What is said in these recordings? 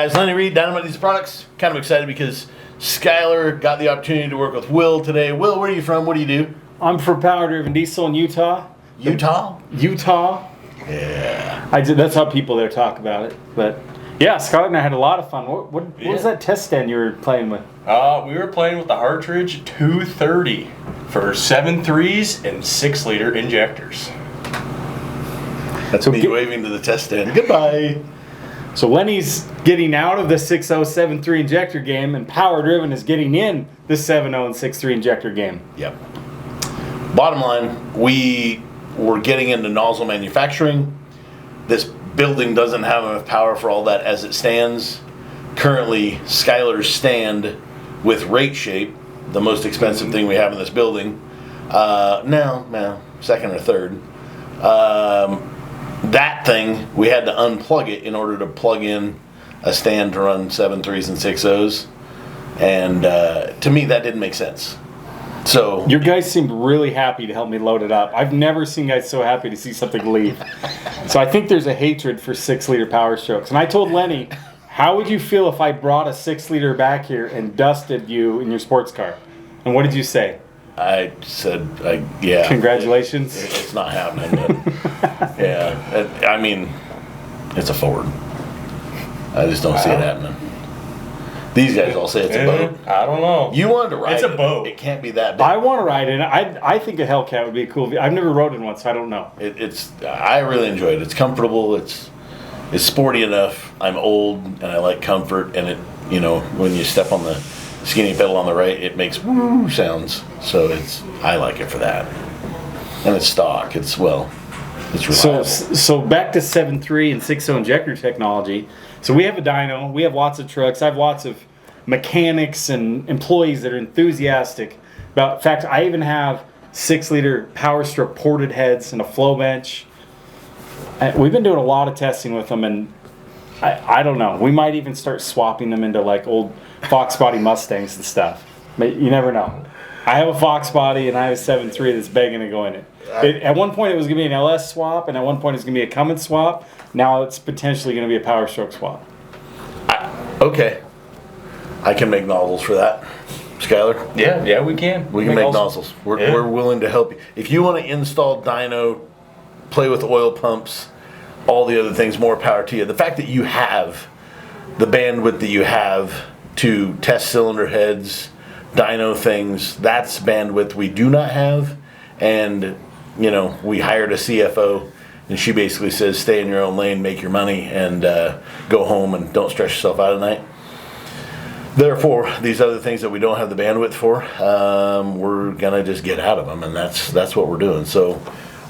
guys, Lenny Reed, Dynomite Diesel Products. Kind of excited because Skylar got the opportunity to work with Will today. Will, where are you from? What do you do? I'm for Power Driven Diesel in Utah. Utah? Yeah. That's how people there talk about it. But yeah, Skylar and I had a lot of fun. What was that test stand you were playing with? We were playing with the Hartridge 230 for 7.3s and 6-liter injectors. That's me waving to the test stand. Goodbye. So Lenny's getting out of the 6.0 7.3 injector game, and Power Driven is getting in the 7.0 and 6.3 injector game. Yep. Bottom line, we were getting into nozzle manufacturing. This building doesn't have enough power for all that as it stands. Currently, Skylar's stand with rate shape, the most expensive thing we have in this building. No, second or third. That thing, we had to unplug it in order to plug in a stand to run 7.3s and 6.0s. And to me, that didn't make sense. So your guys seemed really happy to help me load it up. I've never seen guys so happy to see something leave. So I think there's a hatred for 6-liter Power Strokes. And I told Lenny, how would you feel if I brought a 6-liter back here and dusted you in your sports car? And what did you say? I said, yeah. Congratulations. It's not happening. But yeah. I mean, it's a Ford. I just don't see it happening. These guys all say it's a boat. I don't know. You wanted to ride it. It's a boat. It can't be that big. I want to ride it. I think a Hellcat would be a cool. I've never rode in one, so I don't know. I really enjoy it. It's comfortable. It's sporty enough. I'm old and I like comfort. And when you step on the skinny pedal on the right, it makes woo sounds. So I like it for that. And it's stock. It's reliable. So back to 7.3 and 6.0 injector technology. So we have a dyno. We have lots of trucks. I have lots of mechanics and employees that are enthusiastic about. In fact, I even have 6-liter Power Stroke ported heads and a flow bench. We've been doing a lot of testing with them, and I don't know. We might even start swapping them into like old Fox body Mustangs and stuff. But you never know. I have a Fox body and I have a 7.3 that's begging to go in it. At one point it was going to be an LS swap, and at one point it's going to be a Cummins swap. Now it's potentially going to be a Power Stroke swap. Okay. I can make nozzles for that. Skylar? Yeah, we can. We can make nozzles. We're willing to help you. If you want to install dyno, play with oil pumps, all the other things, more power to you. The fact that you have the bandwidth that you have to test cylinder heads, dyno things, that's bandwidth we do not have. And we hired a CFO, and she basically says, stay in your own lane, make your money, and go home and don't stress yourself out at night. Therefore, these other things that we don't have the bandwidth for, we're gonna just get out of them, and that's what we're doing. So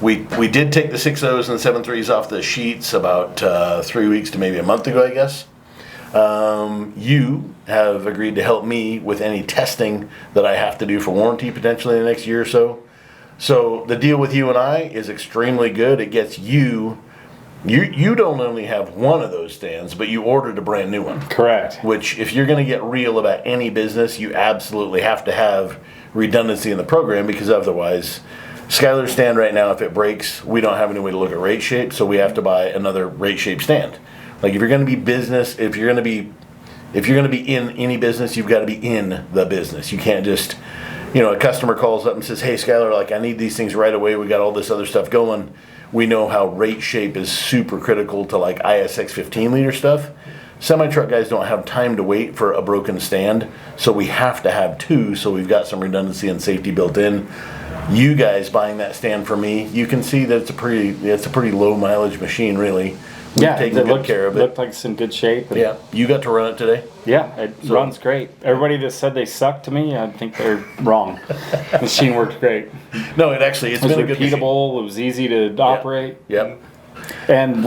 we did take the 6.0s and 7.3s off the sheets about 3 weeks to maybe a month ago, I guess. You have agreed to help me with any testing that I have to do for warranty potentially in the next year or so. So the deal with you and I is extremely good. It gets you don't only have one of those stands, but you ordered a brand new one. Correct. Which, if you're going to get real about any business, you absolutely have to have redundancy in the program, because otherwise, Skylar's stand right now, if it breaks, we don't have any way to look at rate shape, so we have to buy another rate shape stand. Like, if you're going to be business, if you're going to be in any business, you've got to be in the business. You can't just, a customer calls up and says, hey, Skylar, I need these things right away. We got all this other stuff going. We know how rate shape is super critical to ISX 15-liter stuff. Semi-truck guys don't have time to wait for a broken stand, so we have to have two, so we've got some redundancy and safety built in. You guys buying that stand for me, you can see that it's a pretty low mileage machine, really. We've taken good care of it. Looked like it's in good shape. Yeah, you got to run it today? Yeah, it runs great. Everybody that said they sucked to me, I think they're wrong. The machine worked great. No, it's been a good machine. Repeatable. It was easy to operate. Yep. And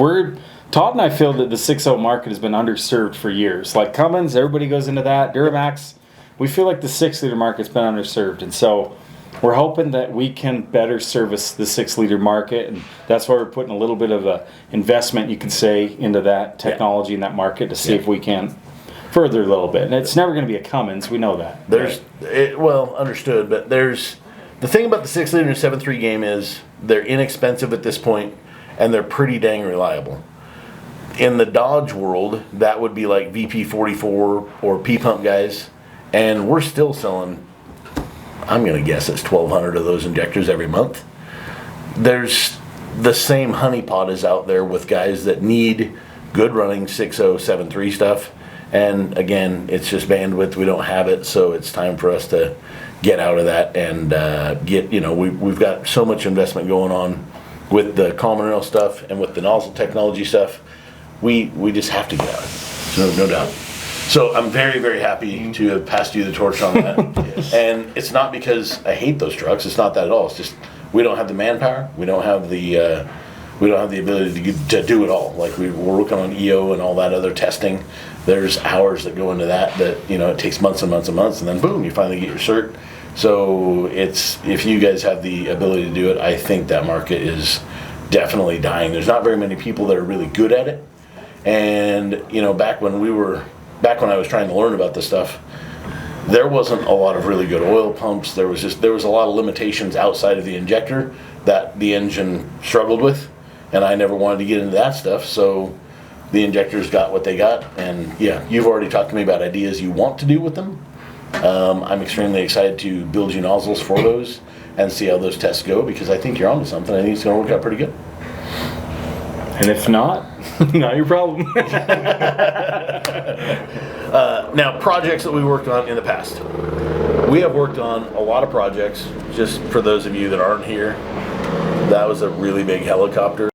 Todd and I feel that the 6.0 market has been underserved for years. Like Cummins, everybody goes into that. Duramax, we feel like the 6-liter market's been underserved. And so we're hoping that we can better service the 6-liter market, and that's why we're putting a little bit of a investment, you could say, into that technology in that market to see if we can further a little bit. And it's never going to be a Cummins, we know that. Understood, but the thing about the 6-liter and 7.3 game is they're inexpensive at this point, and they're pretty dang reliable. in the Dodge world, that would be like VP44 or P-Pump guys. And we're still selling, I'm going to guess it's 1,200 of those injectors every month. There's the same honeypot is out there with guys that need good running 6073 stuff. And again, it's just bandwidth. We don't have it, so it's time for us to get out of that and get, we've got so much investment going on with the common rail stuff and with the nozzle technology stuff. We just have to get out. So no doubt. So I'm very, very happy to have passed you the torch on that. Yes. And it's not because I hate those trucks. It's not that at all. It's just we don't have the manpower. We don't have the ability to do it all. Like we're working on EO and all that other testing. There's hours that go into that it takes months and months and months, and then boom, you finally get your cert. So if you guys have the ability to do it, I think that market is definitely dying. There's not very many people that are really good at it. And back when I was trying to learn about this stuff, there wasn't a lot of really good oil pumps. There was a lot of limitations outside of the injector that the engine struggled with, and I never wanted to get into that stuff. So the injectors got what they got, and yeah, you've already talked to me about ideas you want to do with them. I'm extremely excited to build you nozzles for those and see how those tests go, because I think you're onto something. I think it's going to work out pretty good. And if not, not your problem. Now, projects that we worked on in the past. We have worked on a lot of projects. Just for those of you that aren't here, that was a really big helicopter.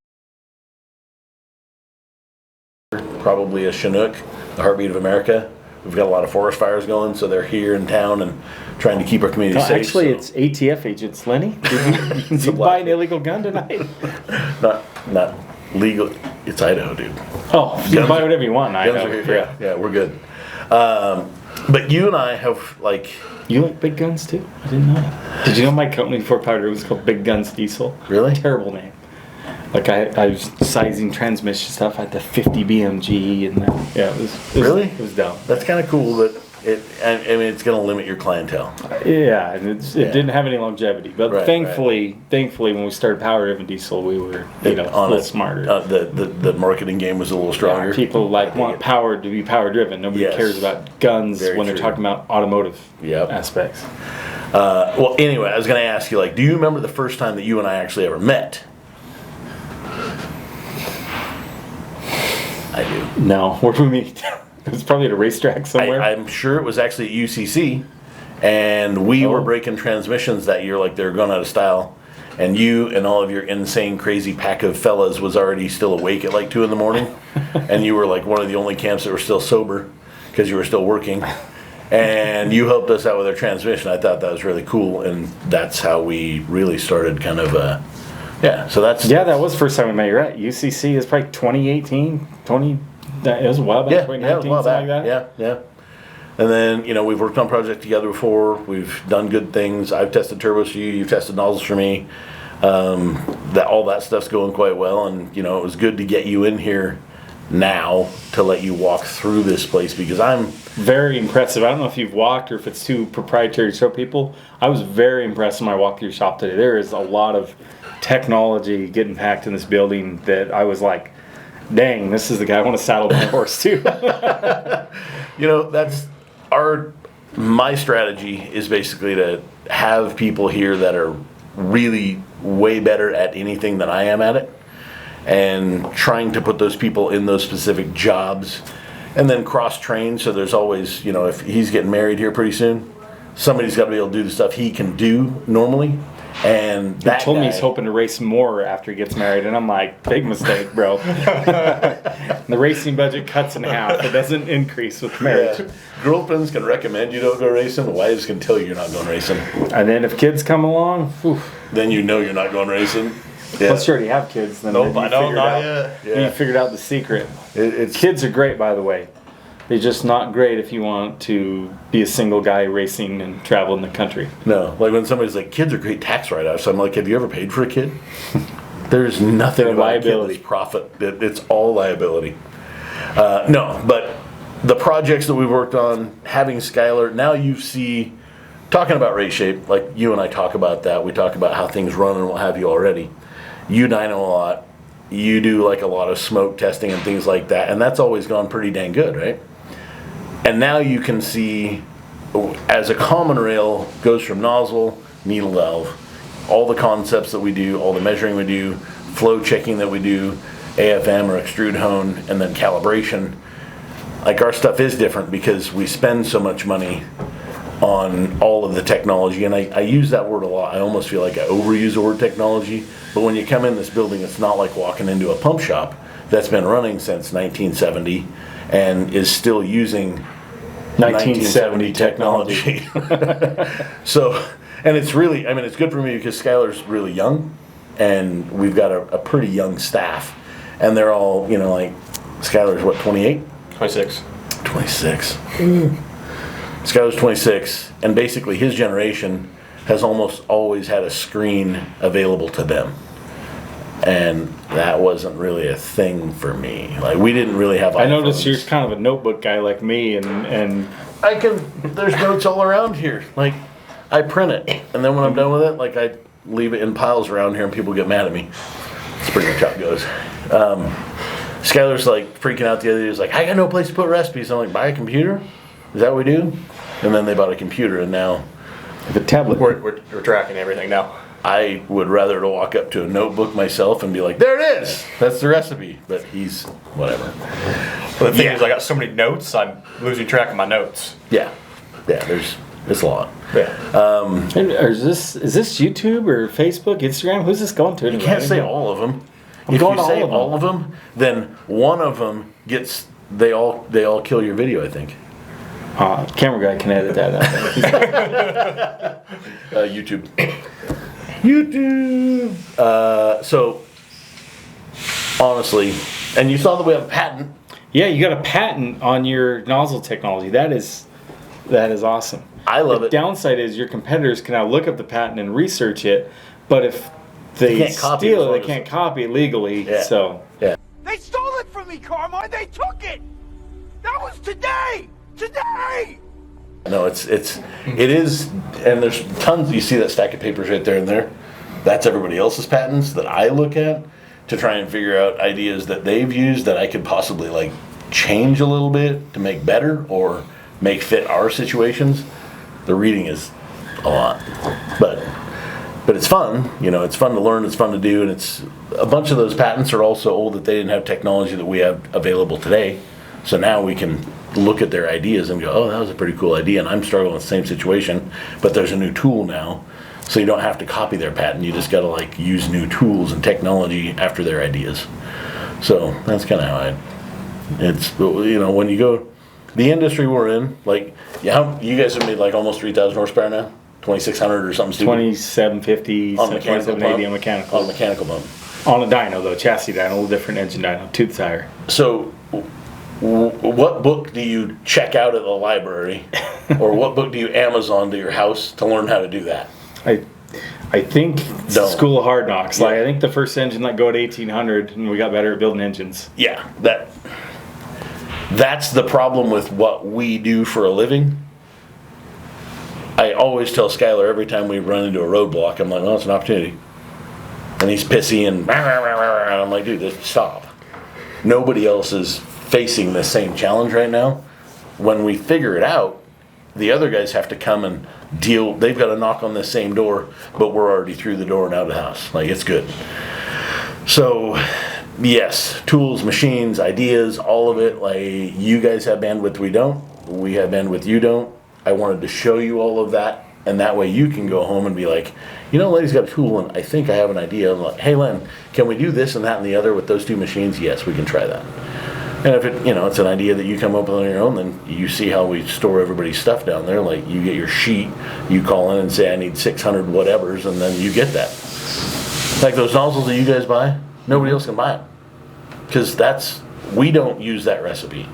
Probably a Chinook, the heartbeat of America. We've got a lot of forest fires going, so they're here in town and trying to keep our community safe. Actually, it's ATF agents. Lenny, did you buy an illegal gun tonight? Not legal. It's Idaho, dude. Oh, you can buy whatever you want in Idaho. Yeah, we're good. But you and I have You like big guns too? I didn't know that. Did you know my company before Powder was called Big Guns Diesel? Really? Terrible name. Like I was sizing transmission stuff at the 50 BMG and it was dumb. That's kind of cool, but it's going to limit your clientele. Yeah, and it didn't have any longevity. But thankfully, when we started power driven diesel, we were a little smarter. The marketing game was a little stronger. Yeah, people want power to be power driven. Nobody cares about guns when they're talking about automotive aspects. Well, anyway, I was going to ask you, do you remember the first time that you and I actually ever met? I do. No, where did we meet? It was probably at a racetrack somewhere. I'm sure it was actually at UCC, and we were breaking transmissions that year like they were going out of style, and you and all of your insane, crazy pack of fellas was already still awake at 2 in the morning, and you were one of the only camps that were still sober because you were still working, and you helped us out with our transmission. I thought that was really cool, and that's how we really started kind of so that's that was the first time we met. You're right. UCC is probably 2018, it was a while back, 2019, like that. Yeah. And then, we've worked on projects together before. We've done good things. I've tested turbos for you. You've tested nozzles for me. All that stuff's going quite well. And, it was good to get you in here now to let you walk through this place, because I'm very impressive. I don't know if you've walked or if it's too proprietary to show people. I was very impressed when I walked through your shop today. There is a lot of technology getting packed in this building that I was like, dang, this is the guy I want to saddle my horse to. That's my strategy is basically to have people here that are really way better at anything than I am at it, and trying to put those people in those specific jobs, and then cross-train. So there's always, if he's getting married here pretty soon, somebody's got to be able to do the stuff he can do normally. And that he told me he's hoping to race more after he gets married, and I'm like, big mistake, bro. The racing budget cuts in half. It doesn't increase with marriage. Yeah. Girlfriends can recommend you don't go racing. Wives can tell you you're not going racing. And then if kids come along, then you're not going racing. Yeah. Plus, you already have kids. Then nope, I don't. Not yet. You figured out the secret. Kids are great, by the way. They're just not great if you want to be a single guy racing and travel in the country. No, when somebody's like, kids are great tax write-offs. I'm like, have you ever paid for a kid? There's nothing about liability. Profit. It's all liability. No, but the projects that we've worked on, having Skylar, now you see, talking about race shape, like you and I talk about that. We talk about how things run and what have you already. You dyno a lot. you do like a lot of smoke testing and things like that, and that's always gone pretty dang good, right? And now you can see, as a common rail goes from nozzle, needle valve, all the concepts that we do, all the measuring we do, flow checking that we do, AFM or extrude hone, and then calibration. Like, our stuff is different because we spend so much money on all of the technology, and I use that word a lot. I almost feel like I overuse the word technology, but when you come in this building, it's not like walking into a pump shop that's been running since 1970 and is still using 1970 technology. So, and it's really, I mean, it's good for me because Skylar's really young, and we've got a pretty young staff, and they're all, you know, like, Skylar's what, 28? 26. 26. Skylar's 26, and basically his generation has almost always had a screen available to them. And that wasn't really a thing for me. Like, we didn't really have I noticed iPhones. you're kind of a notebook guy like me, and there's notes all around here. Like, I print it, and then when I'm done with it, like, I leave it in piles around here and people get mad at me. That's pretty much how it goes. Skylar's like freaking out the other day. He's like, I got no place to put recipes. I'm like, buy a computer? Is that what we do? And then they bought a computer, and now the tablet. We're tracking everything now. I would rather to walk up to a notebook myself and be like, there it is! That's the recipe. But he's whatever. But the thing is, I got so many notes, I'm losing track of my notes. Yeah. Yeah, it's a lot. Yeah. And is this YouTube or Facebook, Instagram? Who's this going to? You can't say all of them. I'm If going you to say all of all of them, then one of them gets, they all kill your video, I think. Camera guy can edit that out. YouTube. YouTube. So, honestly, and you saw that we have a patent. Yeah, you got a patent on your nozzle technology. That is awesome. I love the it. Downside is your competitors can now look up the patent and research it, but if they can't copy steal as it, long they as- can't copy it legally. Yeah. So Yeah. They stole it from me, Carmine. They took it. That was today. Today. No, it is, and there's tons. You see that stack of papers right there and there? That's everybody else's patents that I look at to try and figure out ideas that they've used that I could possibly like change a little bit to make better or make fit our situations. The reading is a lot, but it's fun. You know, it's fun to learn. It's fun to do, and it's a bunch of those patents are also old that they didn't have technology that we have available today. So now we can look at their ideas and go, oh, that was a pretty cool idea, and I'm struggling with the same situation, but there's a new tool now, so you don't have to copy their patent. You just got to like use new tools and technology after their ideas. So that's kind of how it's, you know, when you go, the industry we're in, like, yeah, you guys have made like almost 3,000 horsepower now, 2,600 or something stupid 2750, on a mechanical 2780 pump. on mechanical. On a mechanical pump. On a dyno though, chassis dyno, a little different engine dyno, tooth tire. So, what book do you check out at the library, or what book do you Amazon to your house to learn how to do that? I think it's Don't. School of Hard Knocks. Yeah. Like I think the first engine let go at 1800, and we got better at building engines. Yeah, that's the problem with what we do for a living. I always tell Skylar every time we run into a roadblock, I'm like, well, it's an opportunity. And he's pissy and I'm like, dude, just stop. Nobody else is facing the same challenge right now. When we figure it out, the other guys have to come and deal. They've got to knock on the same door, but we're already through the door and out of the house. Like, it's good. So, yes, tools, machines, ideas, all of it. Like, you guys have bandwidth, we don't. We have bandwidth, you don't. I wanted to show you all of that, and that way you can go home and be like, you know, Lenny's got a tool, and I think I have an idea. I'm like, hey, Len, can we do this and that and the other with those two machines? Yes, we can try that. And if it, you know, it's an idea that you come up with on your own, then you see how we store everybody's stuff down there. Like, you get your sheet, you call in and say, I need 600 whatevers, and then you get that. Like those nozzles that you guys buy, nobody else can buy them. Because we don't use that recipe.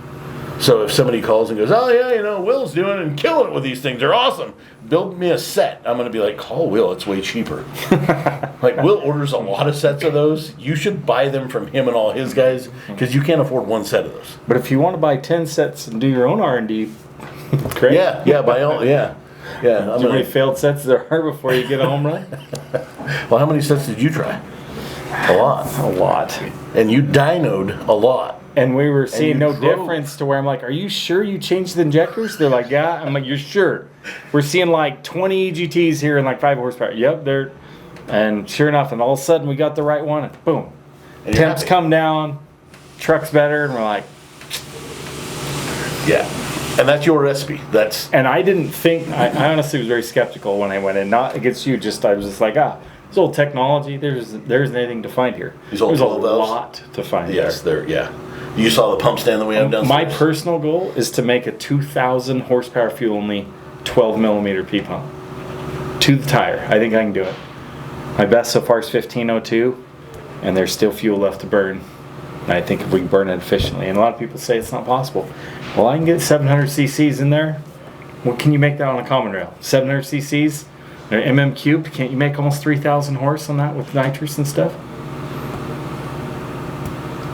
So if somebody calls and goes, oh yeah, you know, Will's doing and killing it with these things, they're awesome. Build me a set. I'm going to be like, call Will, it's way cheaper. Like, Will orders a lot of sets of those. You should buy them from him and all his guys, because you can't afford one set of those. But if you want to buy 10 sets and do your own R&D, great. Yeah, by all, yeah. How many failed sets there are before you get a home run? Well, how many sets did you try? A lot. A lot. And you dynoed a lot. And we were seeing you no drove. difference to where I'm like, are you sure you changed the injectors? They're like, yeah. I'm like, you're sure? We're seeing like 20 EGTs here and like 5 horsepower. Yep, they're. And sure enough, and all of a sudden we got the right one. And boom. And you're Temps happy. come down. Truck's better. And we're like, Yeah. And that's your recipe. That's and I didn't think, I honestly was very skeptical when I went in. Not against you, just I was just like, this old technology, there isn't anything to find here. These old There's a 12 valves? lot to find yes, there. there. Yeah. You saw the pump stand that we have downstairs. My personal goal is to make a 2,000 horsepower fuel only 12 millimeter P pump to the tire. I think I can do it. My best so far is 1502, and there's still fuel left to burn. And I think if we can burn it efficiently, and a lot of people say it's not possible. Well, I can get 700 cc's in there. What can you make that on a common rail? 700 cc's, or mm cubed. Can't you make almost 3,000 horse on that with nitrous and stuff?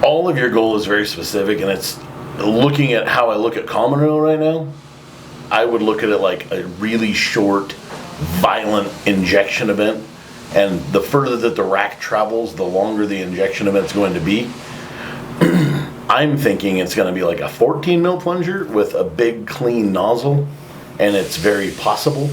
All of your goal is very specific, and it's looking at how I look at common rail right now. I would look at it like a really short, violent injection event, and the further that the rack travels, the longer the injection event's going to be. I'm thinking it's going to be like a 14 mil plunger with a big clean nozzle, and it's very possible.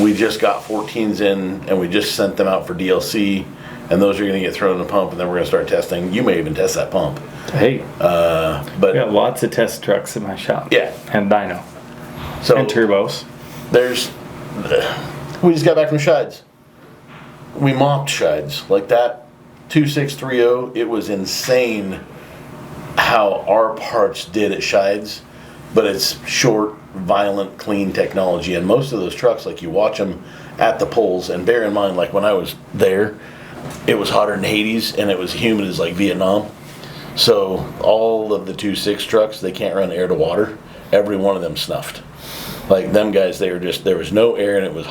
We just got 14s in, and we just sent them out for DLC, and those are going to get thrown in the pump, and then we're going to start testing. You may even test that pump. Hey, But we got lots of test trucks in my shop. Yeah. And dyno. so And turbos. there's, we just got back from Shides. We mopped Shides like that 2630. It was insane how our parts did at Shides, but it's short, violent, clean technology. And most of those trucks, like you watch them at the poles, and bear in mind, like when I was there, it was hotter than Hades and it was humid as like Vietnam. So all of the 2.6 trucks, they can't run air to water. Every one of them snuffed. Like them guys, they were just, there was no air, and it was,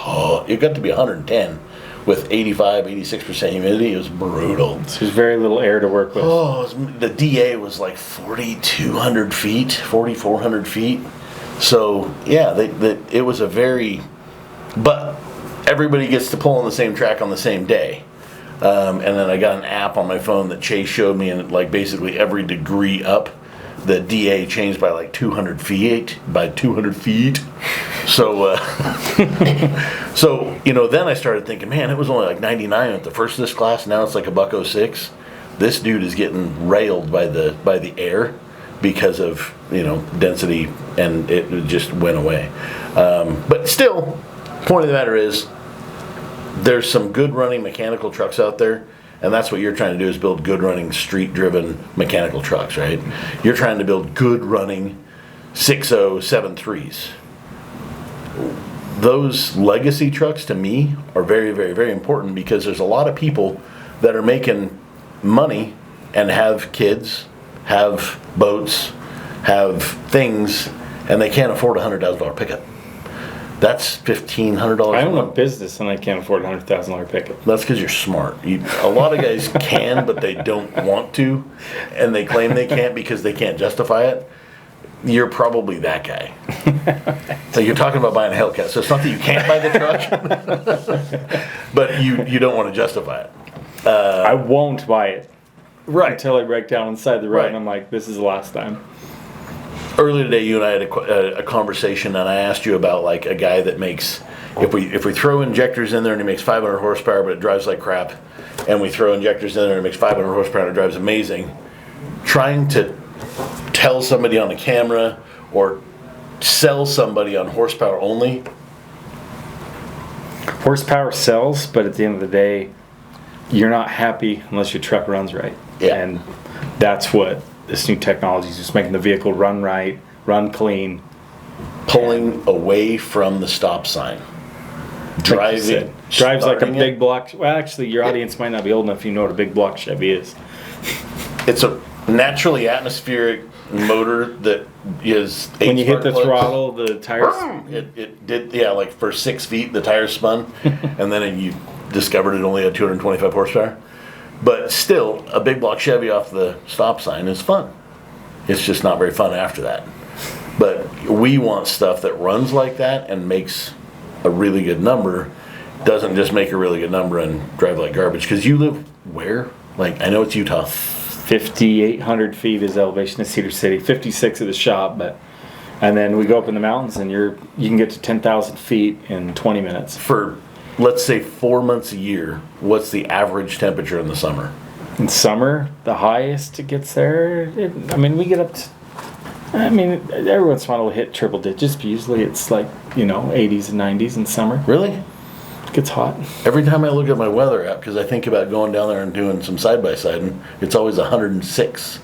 it got to be 110 with 85, 86% humidity. It was brutal. There's very little air to work with. The DA was like 4,200 feet, 4,400 feet. So yeah, it was a very, but everybody gets to pull on the same track on the same day. And then I got an app on my phone that Chase showed me, and like basically every degree up, the DA changed by like 200 feet, So, so, then I started thinking, man, it was only like 99 at the first of this class. Now it's like $106. This dude is getting railed by the air because of, density, and it just went away. But still, point of the matter is, there's some good running mechanical trucks out there, and that's what you're trying to do, is build good running street driven mechanical trucks, right? You're trying to build good running 6.0 7.3s. Those legacy trucks to me are very, very, very important, because there's a lot of people that are making money and have kids, have boats, have things, and they can't afford a $100,000 pickup. That's $1,500. I own a business and I can't afford a $100,000 pickup. That's because you're smart. A lot of guys can, but they don't want to, and they claim they can't because they can't justify it. You're probably that guy. So you're talking about buying a Hellcat. So it's not that you can't buy the truck, but you don't want to justify it. I won't buy it Right. until I break down inside the road, Right. and I'm like, this is the last time. Earlier today, you and I had a conversation, and I asked you about like a guy that makes, if we throw injectors in there and he makes 500 horsepower, but it drives like crap, and we throw injectors in there and it makes 500 horsepower and it drives amazing. Trying to tell somebody on a camera or sell somebody on horsepower only. Horsepower sells, but at the end of the day, you're not happy unless your truck runs right. Yeah. And that's what this new technology is, just making the vehicle run right, run clean. Pulling away from the stop sign. Driving. Drives like a starting big it. block. Well, actually, your audience might not be old enough if you know what a big block Chevy is. It's a naturally atmospheric motor that is When you hit the spark plugs. throttle, the tires. It did, yeah, like for 6 feet, the tires spun, and then you discovered it only had 225 horsepower. But still, a big block Chevy off the stop sign is fun. It's just not very fun after that. But we want stuff that runs like that and makes a really good number, doesn't just make a really good number and drive like garbage. Because you live where? Like, I know it's Utah. 5,800 feet is elevation of Cedar City, 56 at the shop, and then we go up in the mountains and you can get to 10,000 feet in 20 minutes. For, let's say, 4 months a year, what's the average temperature in the summer? In summer, the highest it gets there, we get up to, every once in a while we'll hit triple digits, but usually it's like, 80s and 90s in summer. Really? It gets hot. Every time I look at my weather app, because I think about going down there and doing some side-by-siding, it's always 106.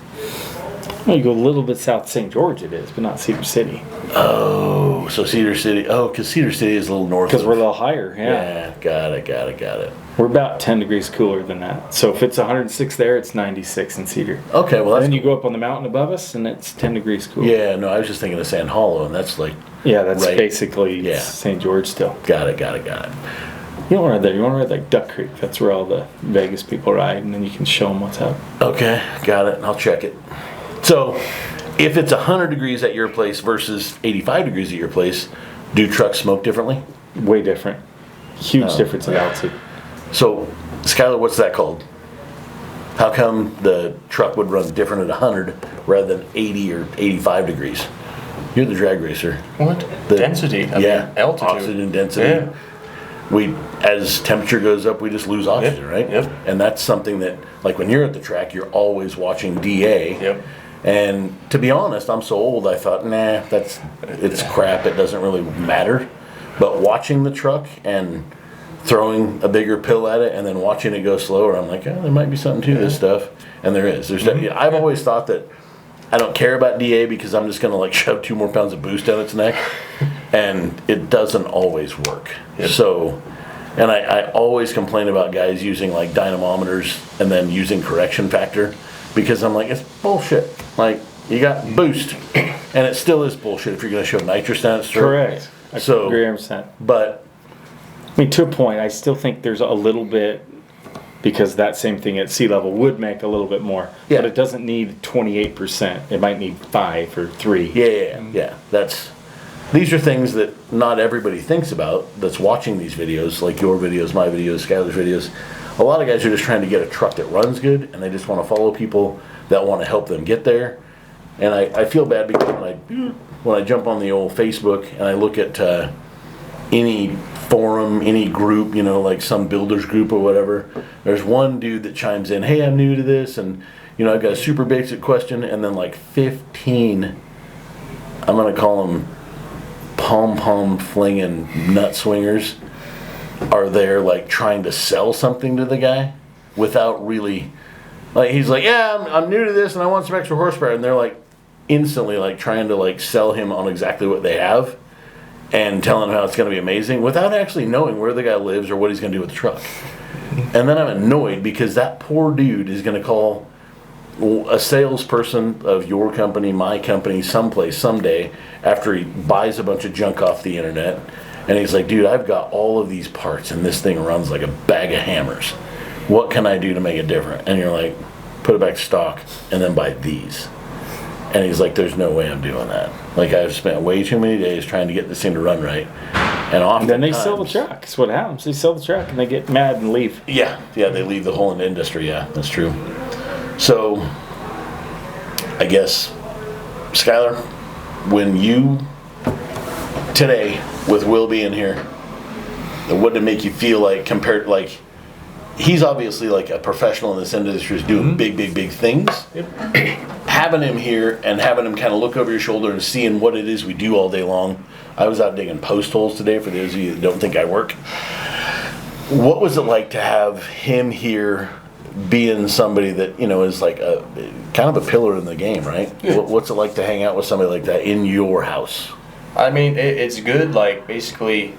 Well, you go a little bit south St. George it is, but not Cedar City. Oh, so Cedar City. Oh, because Cedar City is a little north. Because we're a little higher, Yeah, got it. We're about 10 degrees cooler than that. So if it's 106 there, it's 96 in Cedar. Okay, well, that's... Then you go up on the mountain above us, and it's 10 degrees cooler. Yeah, no, I was just thinking of Sand Hollow, and that's like... Yeah, that's right. basically St. George still. Got it. You don't ride there. You want to ride like Duck Creek. That's where all the Vegas people ride, and then you can show them what's up. Okay, got it. I'll check it. So, if it's 100 degrees at your place versus 85 degrees at your place, do trucks smoke differently? Way different. Huge difference in altitude. So, Skylar, what's that called? How come the truck would run different at 100 rather than 80 or 85 degrees? You're the drag racer. What? Density. I mean, altitude. Oxygen density. Yeah. As temperature goes up, we just lose oxygen, right? Yep. And that's something that, like when you're at the track, you're always watching DA. Yep. And to be honest, I'm so old, I thought, nah, it's crap. It doesn't really matter. But watching the truck and throwing a bigger pill at it and then watching it go slower, I'm like, oh, there might be something to this stuff. And there is. I've always thought that I don't care about DA because I'm just going to like shove 2 more pounds of boost down its neck. And it doesn't always work. Yep. So, and I always complain about guys using like dynamometers and then using correction factor because I'm like, it's bullshit. Like, you got boost. And it still is bullshit if you're going to show nitrous down its throat. Correct. I So, agree 100%. But, to a point, I still think there's a little bit, because that same thing at sea level would make a little bit more. Yeah. But it doesn't need 28%. It might need 5 or 3. yeah. These are things that not everybody thinks about that's watching these videos, like your videos, my videos, Skylar's videos. A lot of guys are just trying to get a truck that runs good, and they just want to follow people that want to help them get there. And I feel bad because when I jump on the old Facebook and I look at any forum, any group, like some builders group or whatever, there's one dude that chimes in, hey, I'm new to this, and I've got a super basic question, and then like 15, I'm going to call them pom-pom flinging nut swingers are there like trying to sell something to the guy without really, like, he's like, yeah, I'm new to this and I want some extra horsepower, and they're like instantly like trying to like sell him on exactly what they have and telling him how it's going to be amazing without actually knowing where the guy lives or what he's going to do with the truck. And then I'm annoyed because that poor dude is going to call a salesperson of your company, my company, someplace, someday, after he buys a bunch of junk off the internet, and he's like, dude, I've got all of these parts, and this thing runs like a bag of hammers. What can I do to make it different? And you're like, put it back to stock, and then buy these. And he's like, there's no way I'm doing that. Like, I've spent way too many days trying to get this thing to run right. And often then they sell the truck. That's what happens. They sell the truck, and they get mad and leave. Yeah, they leave the whole industry. Yeah, that's true. So, I guess, Skylar, when you, today, with Will being here, what did it make you feel like compared, like, he's obviously like a professional in this industry, is doing big things. Yep. Having him here and having him kind of look over your shoulder and seeing what it is we do all day long. I was out digging post holes today, for those of you that don't think I work. What was it like to have him here, being somebody that is like a kind of a pillar in the game, right? Yeah. What's it like to hang out with somebody like that in your house? I mean, it's good. Like, basically,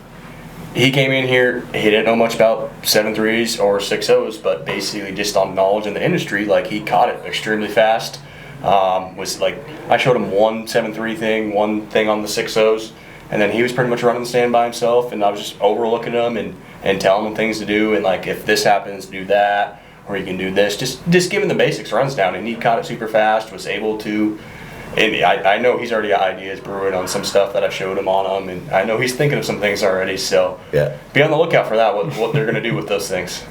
he came in here, he didn't know much about 7.3s or 6.0s, but basically just on knowledge in the industry, like, he caught it extremely fast. Was like, I showed him one 7.3 thing, one thing on the 6.0s, and then he was pretty much running the stand by himself, and I was just overlooking him and telling him things to do, and like, if this happens, do that. Or you can do this, just giving the basics runs down, and he caught it super fast, was able to, and I know he's already got ideas brewing on some stuff that I showed him on him, and I know he's thinking of some things already, so yeah, be on the lookout for that, what they're going to do with those things.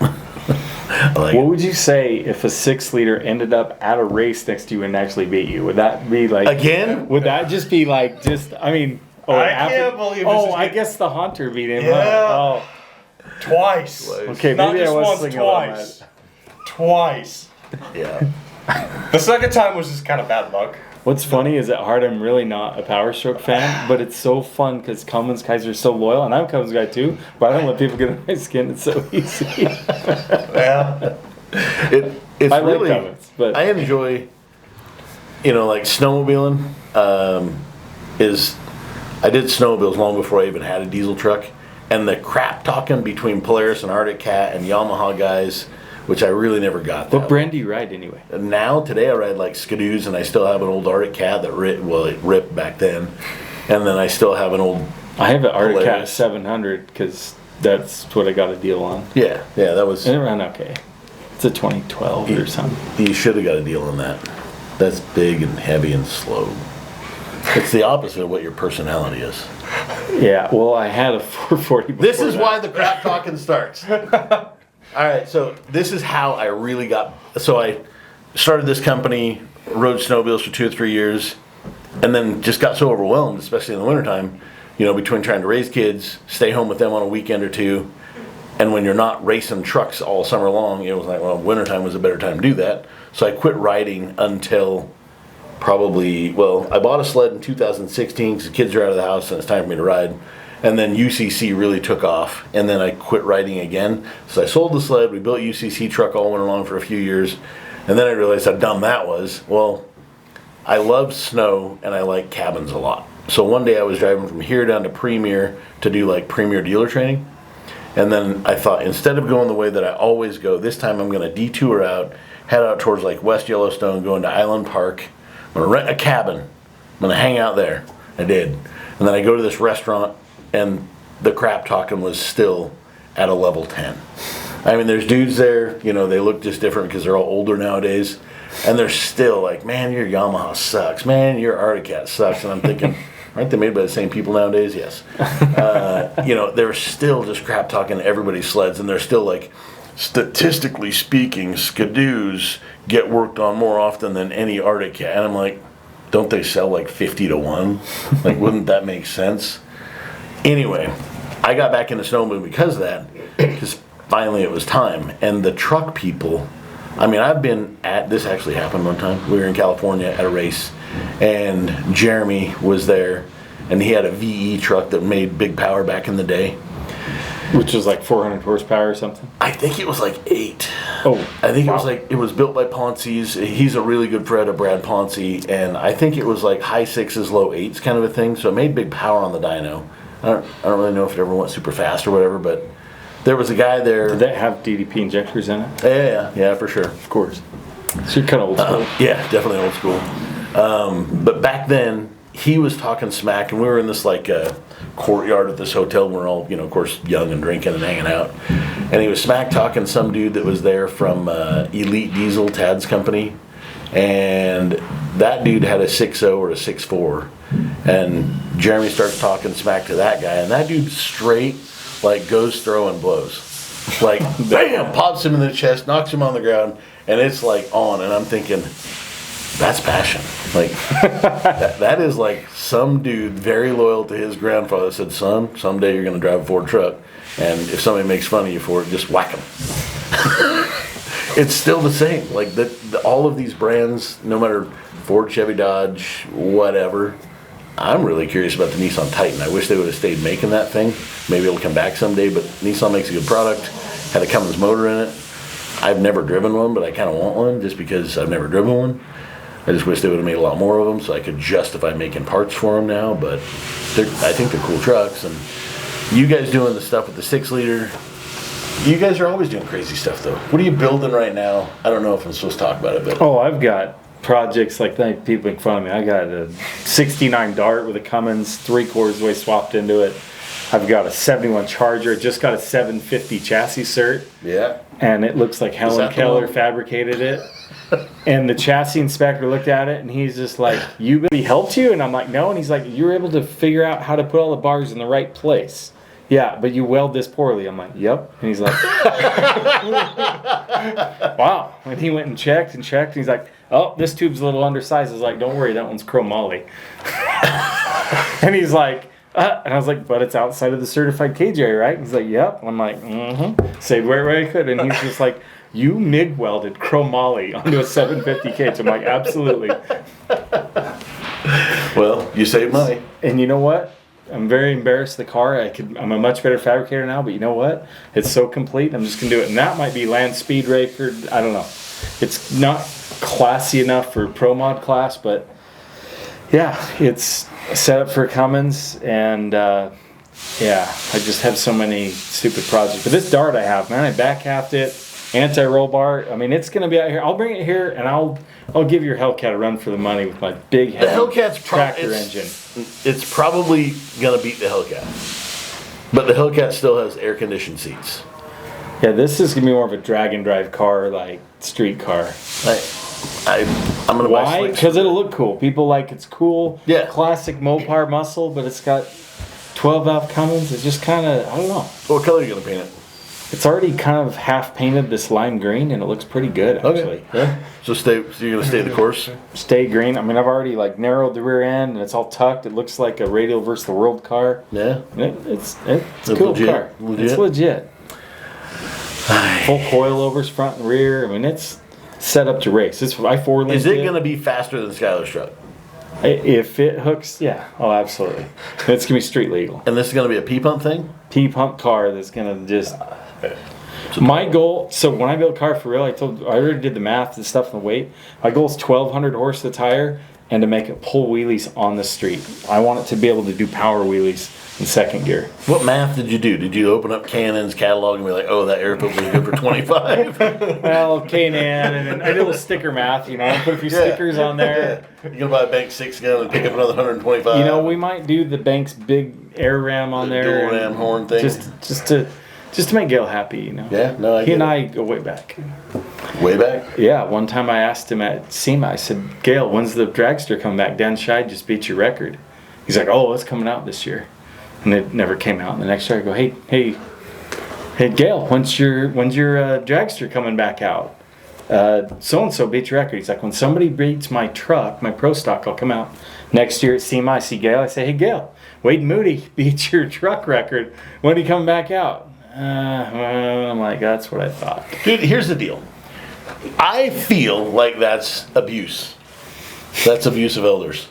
I like What it. would you say if a 6-liter ended up at a race next to you and actually beat you? Would that be like Again? Would that just be like I mean? Oh, I it happened? can't believe this Oh, is I good. guess the Hunter beat him. Yeah. Huh? Twice. Oh, okay. Not Maybe I just was once, thinking about twice. that. Twice. Yeah. The second time was just kind of bad luck. What's funny is at heart I'm really not a Power Stroke fan, but it's so fun because Cummins guys are so loyal, and I'm a Cummins guy too. But I don't let people get on my skin. It's so easy. Yeah. It's I like really. Cummins, but I enjoy, like snowmobiling. I did snowmobiles long before I even had a diesel truck, and the crap talking between Polaris and Arctic Cat and Yamaha guys, which I really never got. what brand do you ride anyway? And now today I ride like Skidoos, and I still have an old Arctic Cat that it ripped back then, and then I still have an old. I have an Arctic Cat Polaris. 700 because that's what I got a deal on. Yeah, that was. And it ran okay. It's a 2012 or something. You should have got a deal on that. That's big and heavy and slow. It's the opposite of what your personality is. Yeah, well, I had a 440 before This is that. why the crap talking starts. All right, so this is how I really got. So I started this company, rode snowmobiles for 2 or 3 years, and then just got so overwhelmed, especially in the wintertime, between trying to raise kids, stay home with them on a weekend or two, and when you're not racing trucks all summer long, it was like, well, wintertime was a better time to do that. So I quit riding until I bought a sled in 2016 because the kids are out of the house and it's time for me to ride. And then UCC really took off, and then I quit riding again. So I sold the sled, we built UCC truck all winter long for a few years, and then I realized how dumb that was. Well, I love snow and I like cabins a lot. So one day I was driving from here down to Premier to do like Premier dealer training. And then I thought, instead of going the way that I always go, this time I'm going to detour out, head out towards like West Yellowstone, go into Island Park. I'm going to rent a cabin. I'm going to hang out there. I did. And then I go to this restaurant, and the crap talking was still at a level 10. I mean, there's dudes there, they look just different because they're all older nowadays. And they're still like, man, your Yamaha sucks. Man, your Arctic Cat sucks. And I'm thinking, aren't they made by the same people nowadays? Yes. They're still just crap talking everybody's sleds, and they're still like, statistically speaking, Skidoos get worked on more often than any Arctic Cat. And I'm like, don't they sell like 50 to 1? Like, wouldn't that make sense? Anyway, I got back into snowmobiling because of that, because finally it was time. And the truck people, this actually happened one time. We were in California at a race, and Jeremy was there, and he had a VE truck that made big power back in the day. Which was like 400 horsepower or something? I think it was like 8. Oh, I think wow. it was built by Ponce's. He's a really good friend of Brad Ponce, and I think it was like high 6s, low 8s kind of a thing. So it made big power on the dyno. I don't really know if it ever went super fast or whatever, but there was a guy there. Did that have DDP injectors in it? Yeah, for sure. Of course. So you're kind of old school. Yeah, definitely old school. But back then, he was talking smack, and we were in this like courtyard at this hotel. We're all, of course, young and drinking and hanging out. And he was smack talking some dude that was there from Elite Diesel, Tad's company. And that dude had a 6.0 or a 6.4. And Jeremy starts talking smack to that guy, and that dude straight like goes throwing blows. Like, bam, pops him in the chest, knocks him on the ground, and it's like on. And I'm thinking, that's passion. Like, that is like some dude very loyal to his grandfather said, son, someday you're going to drive a Ford truck, and if somebody makes fun of you for it, just whack them. It's still the same. Like, all of these brands, no matter Ford, Chevy, Dodge, whatever, I'm really curious about the Nissan Titan. I wish they would have stayed making that thing. Maybe it'll come back someday, but Nissan makes a good product. Had a Cummins motor in it. I've never driven one, but I kind of want one just because I've never driven one. I just wish they would have made a lot more of them so I could justify making parts for them now, but I think they're cool trucks. And you guys doing the stuff with the 6-liter, you guys are always doing crazy stuff though. What are you building right now? I don't know if I'm supposed to talk about it, but... Oh, I've got projects like that. People make fun of me. I got a 69 Dart with a Cummins 3/4 the way swapped into it. I've got a 71 Charger. Just got a 750 chassis cert. Yeah. And it looks like Helen Keller fabricated it. And the chassis inspector looked at it, and he's just like, he helped you? And I'm like, no. And he's like, you were able to figure out how to put all the bars in the right place. yeah, but you weld this poorly. I'm like, yep. And he's like, wow. And he went and checked. And he's like, oh, this tube's a little undersized. I was like, don't worry, that one's chromoly. And he's like, and I was like, but it's outside of the certified cage area, right? He's like, yep. And I'm like, mm-hmm. Saved where I could. And he's just like, you MIG welded chromoly onto a 750 cage. I'm like, absolutely. Well, you saved money. And you know what? I'm very embarrassed of the car. I'm a much better fabricator now, but you know what? It's so complete. I'm just gonna do it. And that might be land speed record. I don't know. It's not classy enough for pro mod class, but yeah, it's set up for Cummins, and yeah, I just have so many stupid projects. But this Dart I have, man, I back halved it, anti-roll bar. I mean, it's gonna be out here. I'll bring it here, and I'll give your Hellcat a run for the money with my big heavy Hellcat's tractor engine. It's probably gonna beat the Hellcat, but the Hellcat still has air-conditioned seats. Yeah, this is gonna be more of a drag and drive car, like street car. I'm gonna buy Why? slicks. Because it'll look cool. People like it's cool. Yeah. Classic Mopar muscle, but it's got 12 valve Cummins. It's just kind of, I don't know. What color are you gonna paint it? It's already kind of half painted this lime green, and it looks pretty good actually. Yeah. So you're gonna stay the course. Stay green. I mean, I've already like narrowed the rear end, and it's all tucked. It looks like a Radial versus the World car. Yeah. It's a cool legit. car. It's legit. Full coilovers front and rear. I mean, it's set up to race. I 4-linked Is it gonna be faster than Skylar's truck? If it hooks, yeah. Oh, absolutely. It's gonna be street legal. And this is gonna be a P-pump thing? P-pump car that's gonna just. My goal. So when I built a car for real, I already did the math and stuff and the weight. My goal is 1,200 horse the tire, and to make it pull wheelies on the street. I want it to be able to do power wheelies in second gear. What math did you do? Did you open up Canon's catalog and be like, oh, that air filter is good for 25? Well, K&N, and then I did a little sticker math. You know, I put a few stickers on there. You're gonna buy a Bank 6 gun and pick up another 125. You know, we might do the Banks big air ram on there. Dual ram horn thing. Just to make Gail happy, you know. Yeah, no, I He get and it. I go way back. Way back? Yeah, one time I asked him at SEMA, I said, Gail, when's the dragster coming back? Dan Scheid just beat your record. He's like, oh, it's coming out this year. And it never came out. And the next year I go, hey, Gail, when's your dragster coming back out? So-and-so beat your record. He's like, when somebody beats my truck, my pro stock, I'll come out. Next year at SEMA, I see Gail. I say, hey, Gail, Wade Moody beat your truck record. When are you coming back out? I'm like, that's what I thought. Dude, here's the deal. I feel like that's abuse. That's abuse of elders.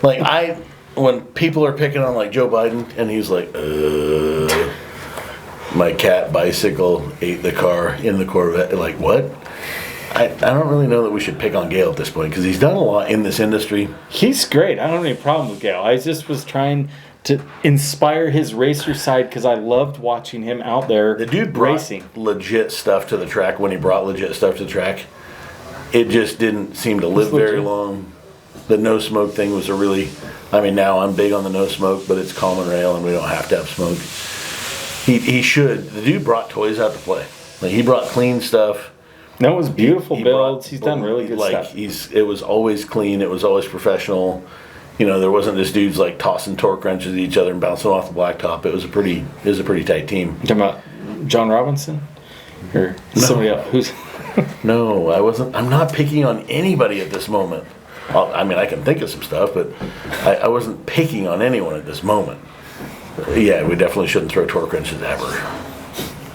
Like, when people are picking on like Joe Biden and he's like, my cat bicycle ate the car in the Corvette. Like, what? I don't really know that we should pick on Gale at this point because he's done a lot in this industry. He's great. I don't have any problem with Gale. I just was trying to inspire his racer side because I loved watching him out there. The dude brought racing legit stuff to the track when he brought legit stuff to the track. It just didn't seem to live very long. The no smoke thing was now I'm big on the no smoke, but it's common rail and we don't have to have smoke. He should. The dude brought toys out to play. Like, he brought clean stuff. That was beautiful He builds. brought- He's done really good stuff. It was always clean. It was always professional. You know, there wasn't just dudes like tossing torque wrenches at each other and bouncing off the blacktop. It was a pretty tight team. You talking about John Robinson? Or somebody else? Who's No, I wasn't. I'm not picking on anybody at this moment. I can think of some stuff, but I wasn't picking on anyone at this moment. Yeah, we definitely shouldn't throw torque wrenches ever.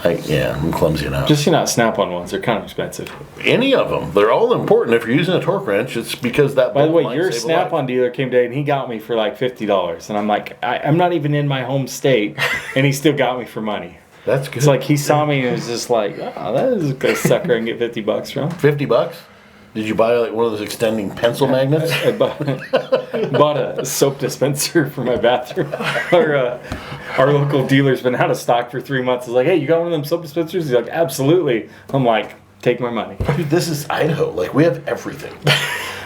I'm clumsy enough. just not Snap-on ones? They're kind of expensive. Any of them. They're all important. If you're using a torque wrench, it's because that By the bolt way, might your save a Snap-on life. dealer came today and he got me for like $50, and I'm like, I'm not even in my home state, and he still got me for money. That's good. It's like he saw me and was just like, oh, that is a sucker I can get $50 from. $50? Did you buy like one of those extending pencil magnets? I bought a soap dispenser for my bathroom. Our local dealer's been out of stock for 3 months. I was like, hey, you got one of them soap dispensers? He's like, absolutely. I'm like, take my money. Dude, this is Idaho. Like, we have everything.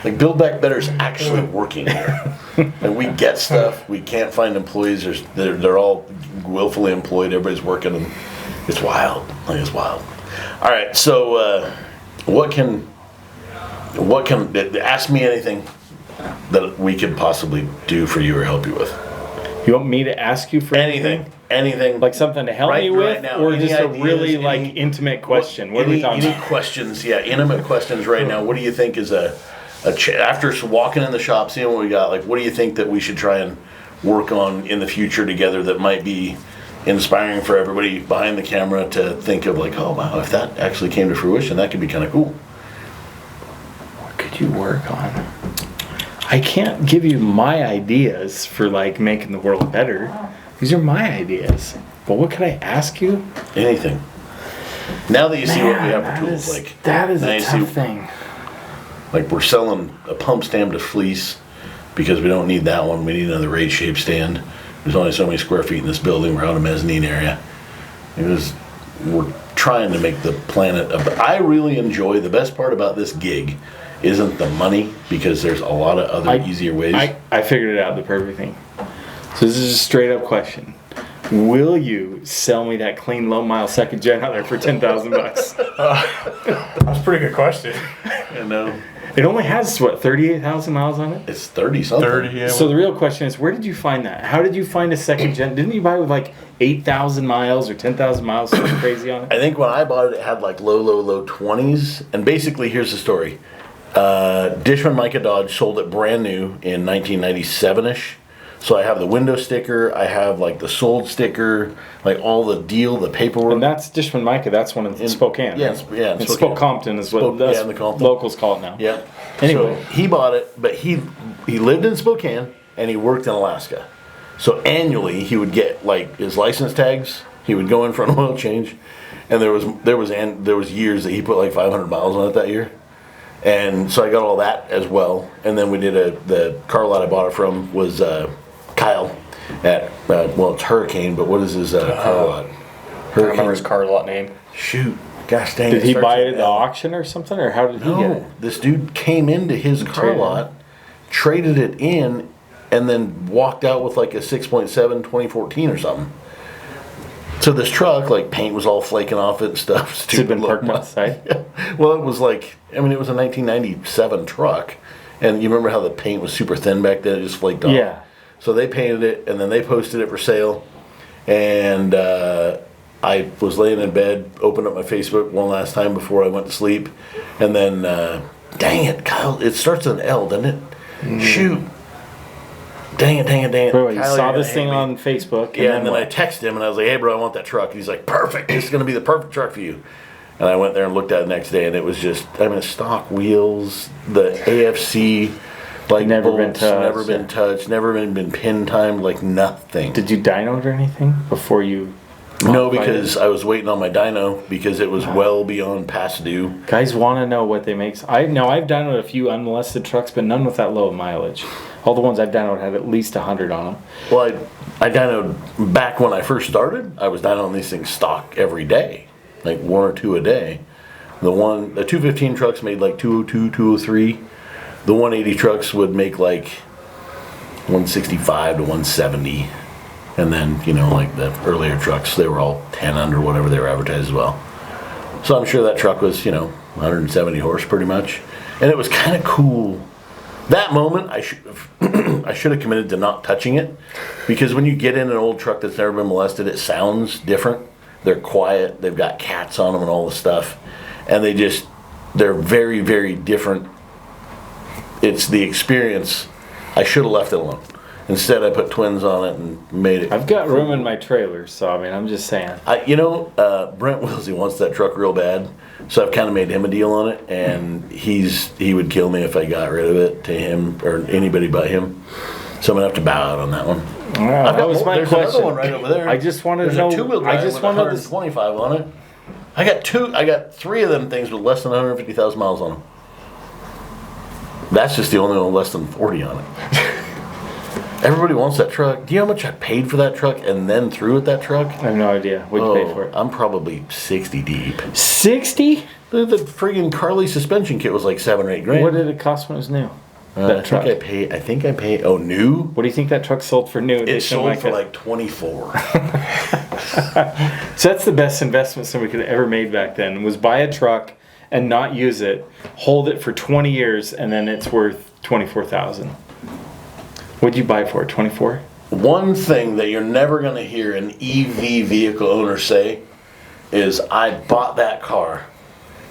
Like, Build Back Better's actually working here. And we get stuff. We can't find employees. They're all willfully employed. Everybody's working, and it's wild. Like, it's wild. All right, so ask me anything that we could possibly do for you or help you with. You want me to ask you for anything? anything. Like something to help Right- me right with, now, or any just a ideas, really any- like intimate question? What are we talking Any about? questions? Yeah, intimate questions right now. What do you think is after walking in the shop, seeing what we got? Like, what do you think that we should try and work on in the future together that might be inspiring for everybody behind the camera to think of, like, oh wow, if that actually came to fruition, that could be kind of cool. What could you work on? I can't give you my ideas for like making the world better. These are my ideas. But what could I ask you? Anything. Now that you see what we have for tools, that is now a you tough see- thing. Like, we're selling a pump stand to fleece because we don't need that one. We need another rate shape stand. There's only so many square feet in this building. We're out of mezzanine area. We're trying to make the planet. I really enjoy, the best part about this gig isn't the money, because there's a lot of other easier ways. I figured it out, the perfect thing. So this is a straight up question. Will you sell me that clean low mile second gen out there for $10,000? That's a pretty good question. You know, It only has what, 38,000 miles on it? it's 30 something. 30, yeah. So the real question is, where did you find that? How did you find a second gen? Didn't you buy it with like 8,000 miles or 10,000 miles, something crazy on it? I think when I bought it, it had like low 20s. And basically, here's the story. Dishman Micah Dodge sold it brand new in 1997-ish. So I have the window sticker, I have like the sold sticker, like all the deal, the paperwork. And that's Dishman Micah. That's one in Spokane. yeah, right? yeah, in It's Spokane. Spokompton is what yeah, in the Compton. locals call it now. Yeah. Anyway. So he bought it, but he lived in Spokane and he worked in Alaska. So annually he would get like his license tags. He would go in for an oil change, and there was years that he put like 500 miles on it that year. And so I got all that as well. And then we did the car lot I bought it from was Kyle at it's Hurricane, but what is his car lot? I don't remember his car lot name. Shoot, gosh dang! Did he starts buy with it at the L. auction or something, or how did he get No, it? this dude came into his car traded it. lot, traded it in, and then walked out with like a 6.7 2014 or something. So this truck, like, paint was all flaking off it and stuff. Has it been parked outside? Well, it was like, I mean, it was a 1997 truck, and you remember how the paint was super thin back then? It just flaked off. Yeah. So they painted it, and then they posted it for sale, and I was laying in bed, opened up my Facebook one last time before I went to sleep, and then, dang it, Kyle, it starts with an L, doesn't it? Shoot. Dang it. Wait, you Kyle, saw you're this gonna thing hate me. on Facebook? Yeah, and then I what? texted him and I was like, hey bro, I want that truck. And he's like, perfect, this is gonna be the perfect truck for you. And I went there and looked at it the next day, and it was just, I mean, stock wheels, the AFC, like, Never been bolts, touched, never been yeah. touched, never been pin timed, like nothing. Did you dyno it or anything before you? No, modified because it? I was waiting on my dyno because it was well beyond past due. Guys want to know what they make. I've dynoed a few unmolested trucks, but none with that low mileage. All the ones I've dynoed had at least 100 on them. Well, I dynoed back when I first started. I was dynoing these things stock every day, like one or two a day. The 215 trucks made like 202, 203. The 180 trucks would make like 165 to 170. And then, you know, like the earlier trucks, they were all 10 under whatever they were advertised as well. So I'm sure that truck was, 170 horse pretty much. And it was kind of cool. That moment, I should have committed to not touching it, because when you get in an old truck that's never been molested, it sounds different. They're quiet. They've got cats on them and all the stuff, and they're very, very different. It's the experience. I should have left it alone. Instead, I put twins on it and made it. I've got room in my trailer, so I mean, I'm just saying. Brent Wilsey wants that truck real bad, so I've kind of made him a deal on it, and he would kill me if I got rid of it to him or anybody but him. So I'm gonna have to bow out on that one. Yeah, that was my There's question. another one right over there. I just wanted There's to know. a two-wheel drive with 125 on it. I got three of them things with less than 150,000 miles on them. That's just the only one with less than 40 on it. Everybody wants that truck. Do you know how much I paid for that truck and then threw at that truck? I have no idea. What'd you pay for it? I'm probably 60 deep. 60? The friggin' Carly suspension kit was like $7 or $8 grand. What did it cost when it was new? That truck. I think I paid. Oh, new? What do you think that truck sold for new? It sold for like 24. So that's the best investment somebody could have ever made back then, was buy a truck and not use it, hold it for 20 years, and then it's worth $24,000. What'd you buy it for? 24? One thing that you're never going to hear an EV vehicle owner say is, I bought that car,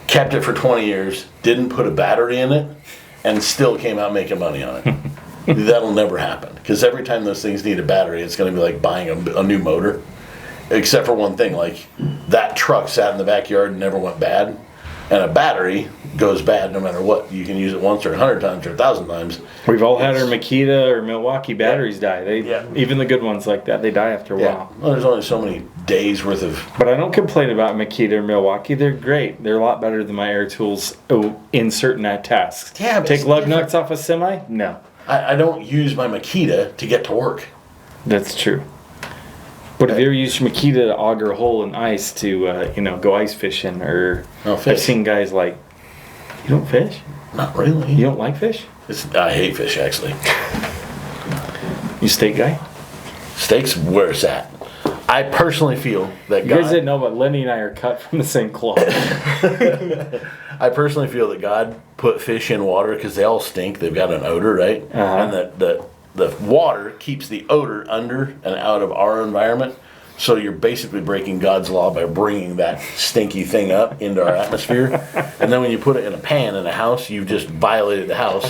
kept it for 20 years, didn't put a battery in it, and still came out making money on it. That'll never happen. Because every time those things need a battery, it's going to be like buying a new motor. Except for one thing, like that truck sat in the backyard and never went bad. And a battery goes bad no matter what. You can use it once or 100 times or 1,000 times. We've all had our Makita or Milwaukee batteries die. Even the good ones like that, they die after a while. Well, there's only so many days worth of... But I don't complain about Makita or Milwaukee. They're great. They're a lot better than my air tools in certain tasks. Yeah, but take lug nuts off a semi? No. I don't use my Makita to get to work. That's true. But have you ever used your Makita to auger a hole in ice to, go ice fishing? Or I've seen guys like, you don't fish? Not really. You don't like fish? I hate fish, actually. You steak guy? Steak's where it's at. I personally feel that You guys didn't know, but Lenny and I are cut from the same cloth. I personally feel that God put fish in water because they all stink. They've got an odor, right? And that the water keeps the odor under and out of our environment. So you're basically breaking God's law by bringing that stinky thing up into our atmosphere. And then when you put it in a pan in a house, you've just violated the house.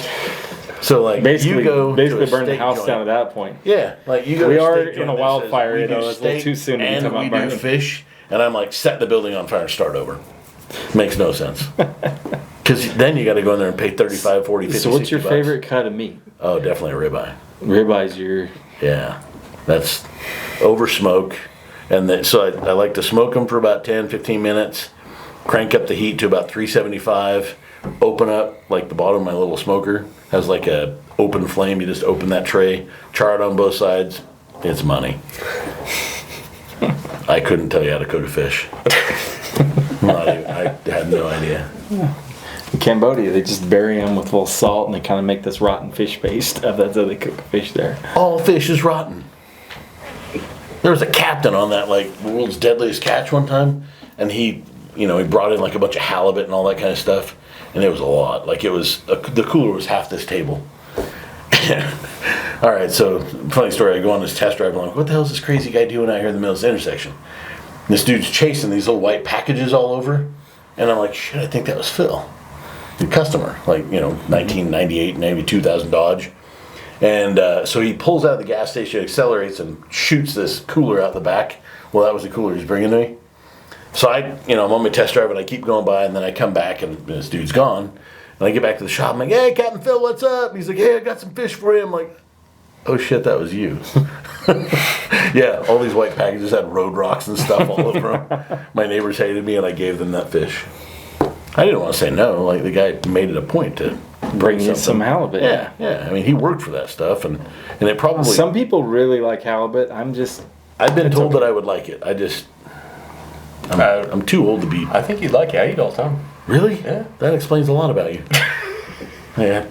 So like basically, you go basically to a burn the house joint. down at that point. Yeah, like you go. We to a are steak in a joint that wildfire. says, we do It's a little steak too soon to be and talking we about do burning. fish, and I'm like, set the building on fire and start over. Makes no sense. Because then you got to go in there and pay 35, 40, 50, So what's your $60. favorite cut of meat? Oh, definitely a ribeye. Ribeye's your... Yeah, that's over smoke. And so I like to smoke them for about 10, 15 minutes, crank up the heat to about 375, open up, like the bottom of my little smoker has like a open flame. You just open that tray, char it on both sides. It's money. I couldn't tell you how to cook a fish. I had no idea. In Cambodia, they just bury them with a little salt and they kind of make this rotten fish paste. That's how they cook fish there. All fish is rotten. There was a captain on that, like, world's deadliest catch one time, and he brought in like a bunch of halibut and all that kind of stuff, and it was a lot. Like, it was, the cooler was half this table. All right, so, funny story, I go on this test drive, and I'm like, what the hell is this crazy guy doing out here in the middle of this intersection? And this dude's chasing these little white packages all over, and I'm like, shit, I think that was Phil, the customer, like, 1998, maybe 2000 Dodge. And so he pulls out of the gas station, accelerates, and shoots this cooler out the back. Well, that was the cooler he's bringing to me. So I'm on my test drive, and I keep going by, and then I come back, and this dude's gone. And I get back to the shop. I'm like, hey, Captain Phil, what's up? And he's like, hey, I got some fish for you. I'm like, oh, shit, that was you. Yeah, all these white packages had road rocks and stuff all over them. My neighbors hated me, and I gave them that fish. I didn't want to say no. Like, the guy made it a point to bring you some halibut. Yeah. I mean, he worked for that stuff, and it probably... Some people really like halibut. I've been told that I would like it. I'm too old to be... I think you'd like it. I eat all the time. Really? Yeah. That explains a lot about you. Yeah.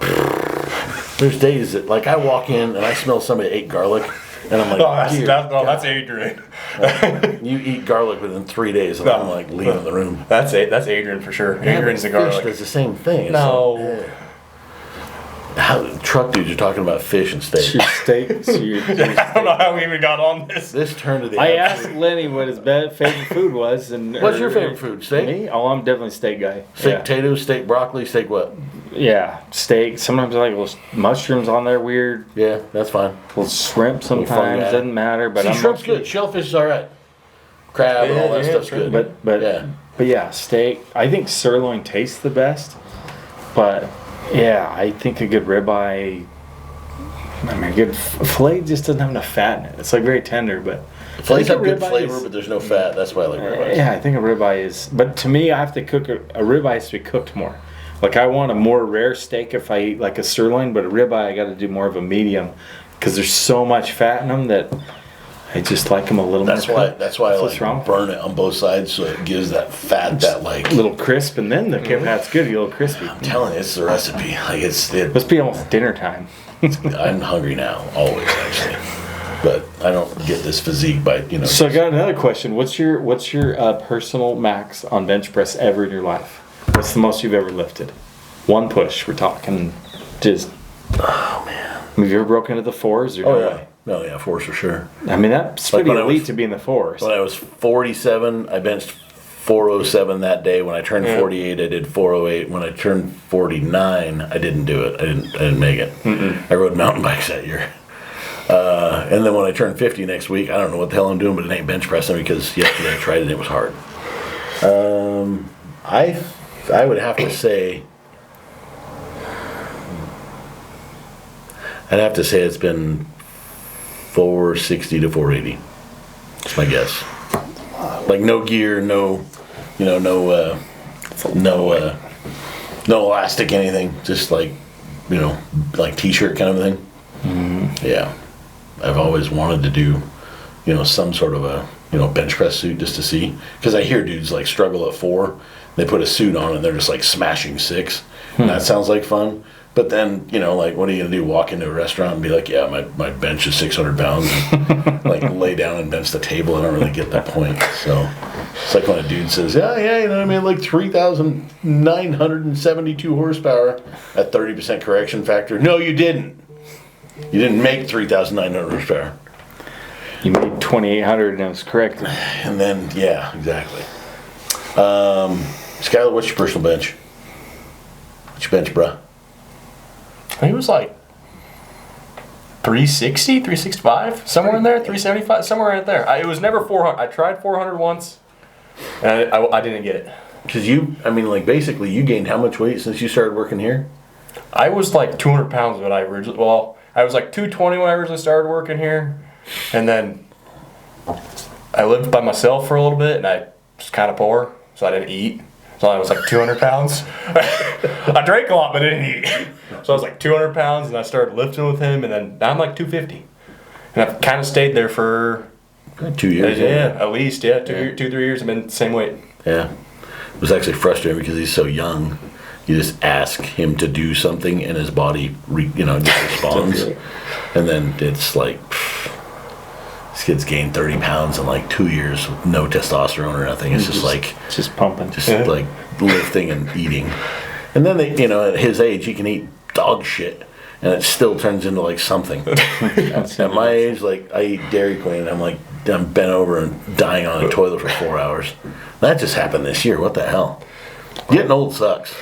There's days that, like, I walk in and I smell somebody ate garlic, and I'm like, that's Adrian. You eat garlic within 3 days, and I'm like leaving the room. That's Adrian for sure. Adrian's the garlic. Fish does the same thing. It's No. like, truck dudes are talking about fish and steak. I don't know how we even got on this. This turned to the... I asked Lenny what his favorite food was. What's your favorite food? Steak? Me? Oh, I'm definitely a steak guy. Steak potatoes, steak broccoli, steak what? Yeah, steak. Sometimes I like little mushrooms on there, weird. Yeah, that's fine. Little shrimp sometimes, doesn't matter. But I'm shrimp's good. Shellfish is all right. Crab and all that stuff's good. But yeah, steak. I think sirloin tastes the best. But yeah, I think a good ribeye. I mean, a good filet just doesn't have enough fat in it. It's like very tender, but fillets have good flavor, but there's no fat. That's why I like ribeyes. Yeah, I think a ribeye is. But to me, I have to cook a ribeye has to be cooked more. Like, I want a more rare steak if I eat like a sirloin, but a ribeye I got to do more of a medium because there's so much fat in them that I just like them a little more. That's why I like burn it on both sides so it gives that fat, that like little crisp, and then the fat's good, a little crispy. I'm telling you, it's the recipe. Like it must be almost dinner time. I'm hungry now, always actually, but I don't get this physique by So I got another question. What's your personal max on bench press ever in your life? What's the most you've ever lifted? One push. We're talking just. Oh man. Have you ever broken into the fours? Or Oh yeah, force for sure. I mean, that's Like pretty when I elite was- to be in the force. When I was 47, I benched 407 that day. When I turned 48, I did 408. When I turned 49, I didn't do it. I didn't make it. I rode mountain bikes that year. And then when I turn 50 next week, I don't know what the hell I'm doing, but it ain't bench pressing because yesterday I tried it and it was hard. I would have to say, it's been 460 to 480. That's my guess. Like no gear, no elastic, anything. Just like, like t-shirt kind of thing. Mm-hmm. Yeah. I've always wanted to do, some sort of a, bench press suit just to see. Because I hear dudes like struggle at 4. They put a suit on and they're just like smashing 6. And that sounds like fun. But then, like, what are you going to do? Walk into a restaurant and be like, yeah, my bench is 600 pounds. And, like, lay down and bench the table. I don't really get that point. So it's like when a dude says, I made like 3,972 horsepower at 30% correction factor. No, you didn't. You didn't make 3,900 horsepower. You made 2,800 and it was correct. And then, yeah, exactly. Skylar, what's your personal bench? What's your bench, bruh? I think it was like 360, 365, somewhere in there, 375, somewhere right there. It was never 400. I tried 400 once, and I didn't get it. Because basically you gained how much weight since you started working here? I was like 200 pounds when I originally, I was like 220 when I originally started working here, and then I lived by myself for a little bit, and I was kind of poor, so I didn't eat. So I was like 200 pounds. I drank a lot, but I didn't eat. So I was like 200 pounds, and I started lifting with him, and then now I'm like 250. And I've kind of stayed there for 2 years. Yeah, at least, 2, 3 years. I've been the same weight. Yeah. It was actually frustrating because he's so young. You just ask him to do something, and his body, just responds. And then it's like, this kid's gained 30 pounds in like 2 years with no testosterone or nothing. It's just like... Just pumping. Like lifting and eating. And then, at his age, he can eat dog shit. And it still turns into like something. At my age, like, I eat Dairy Queen and I'm bent over and dying on a toilet for 4 hours. That just happened this year. What the hell? Getting old sucks.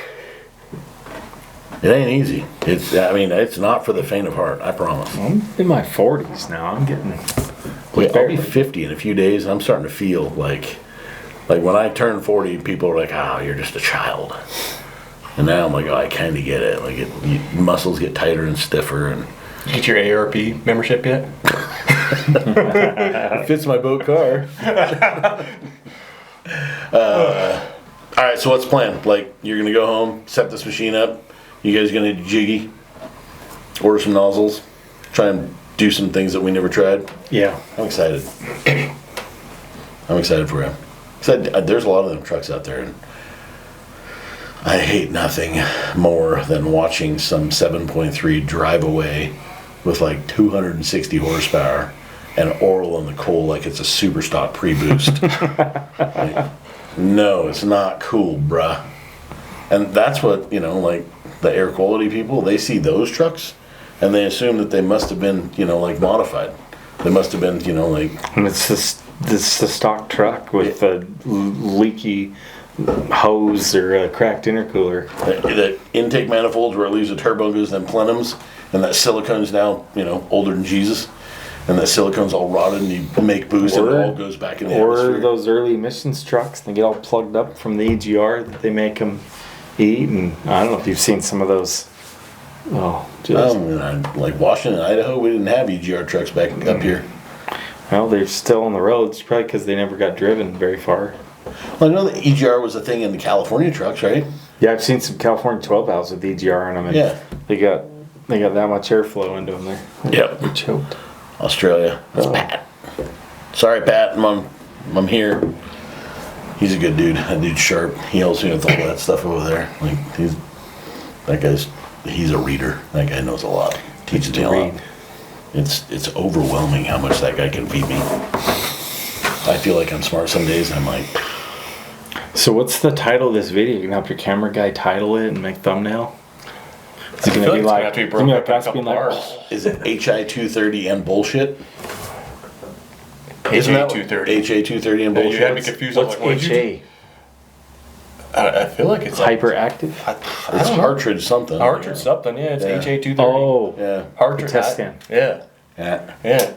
It ain't easy. It's not for the faint of heart, I promise. I'm in my 40s now. I'm getting... I'll be 50 in a few days. I'm starting to feel like when I turn 40, people are like, "Oh, you're just a child." And now I'm like, "Oh, I kind of get it." Like, muscles get tighter and stiffer, and Get your AARP membership yet? it fits my boat car. All right, so what's the plan? Like, you're gonna go home, set this machine up. You guys gonna do jiggy, order some nozzles, try and do some things that we never tried. Yeah. I'm excited. I'm excited for him. There's a lot of them trucks out there, and I hate nothing more than watching some 7.3 drive away with like 260 horsepower and oral in the coal like it's a super stock pre-boost. No, it's not cool, bruh. And that's what, like the air quality people, they see those trucks and they assume that they must have been, like modified. They must have been, like... And it's the stock truck with a leaky hose or a cracked intercooler. The intake manifolds where it leaves the turbo goes then plenums, and that silicone's now, older than Jesus. And that silicone's all rotted and you make boost and it all goes back in the atmosphere. Or those early emissions trucks, they get all plugged up from the EGR that they make them eat. And I don't know if you've seen some of those. Oh, just... like Washington, Idaho, we didn't have EGR trucks back up here. Well, they're still on the roads, probably because they never got driven very far. Well, I know the EGR was a thing in the California trucks, right? Yeah, I've seen some California 12 valves with EGR on them. And yeah. They got that much airflow into them there. Yep. They're choked. Australia. That's Pat. Sorry, Pat. I'm here. He's a good dude. That dude's sharp. He helps me with all that stuff over there. Like he's a reader. That guy knows a lot. Teaches me a lot. It's overwhelming how much that guy can feed me. I feel like I'm smart some days, and I'm like... So what's the title of this video? You can help your camera guy title it and make thumbnail? Is it I gonna feel be it's like? gonna have to be is it broken gonna up in a us being couple like, parts. Is it HI 230 and bullshit? Isn't HA that 230. HA 230 and You bullshit? had me confused. I was What's like, what did you do? HA? I feel like it's like, Hyperactive? I It's don't know. Hartridge something. Hartridge something, yeah. It's Yeah. HA 230. Oh, Yeah. Hartridge. test stand. Yeah, Yeah. yeah.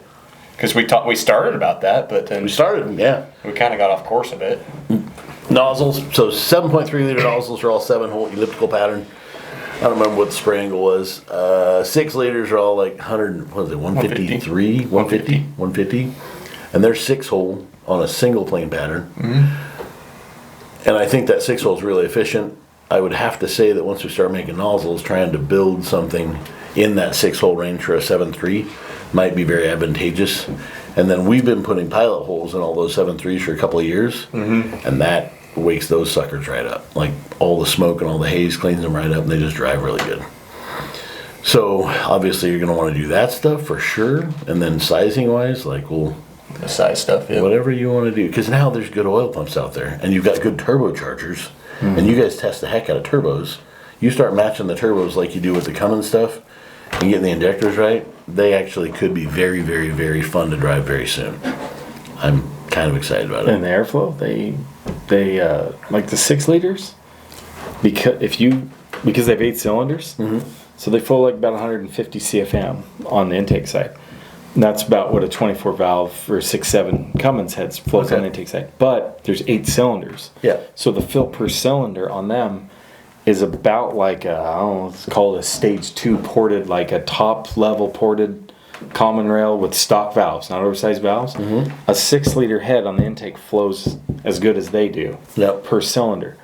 Because we started about that, but then We started, yeah. we kind of got off course a bit. Nozzles, so 7.3 liter nozzles are all 7-hole elliptical pattern. I don't remember what the spray angle was. 6 liters are all like 100, what is it, 153? 150? 150. And they're 6-hole on a single plane pattern. And I think that 6-hole is really efficient. I would have to say that once we start making nozzles, trying to build something in that 6-hole range for a 7.3 might be very advantageous. And then we've been putting pilot holes in all those 7.3s for a couple of years, and that wakes those suckers right up. Like all the smoke and all the haze cleans them right up, and they just drive really good. So obviously you're going to want to do that stuff for sure. And then sizing wise, like, well, The size stuff, yeah. whatever you want to do, because now there's good oil pumps out there, and you've got good turbochargers, and you guys test the heck out of turbos. You start matching the turbos like you do with the Cummins stuff, and getting the injectors right. They actually could be very, very, very fun to drive very soon. I'm kind of excited about And it. the airflow, they like the 6 liters, because they have 8 cylinders, so they flow like about 150 CFM on the intake side. And that's about what a 24 valve or 6.7 Cummins heads flows on the intake side. But there's 8 cylinders. Yeah. So the fill per cylinder on them is about like a, I don't know, it's called a stage 2 ported, like a top level ported common rail with stock valves, not oversized valves. A 6 liter head on the intake flows as good as they do Yep. per cylinder.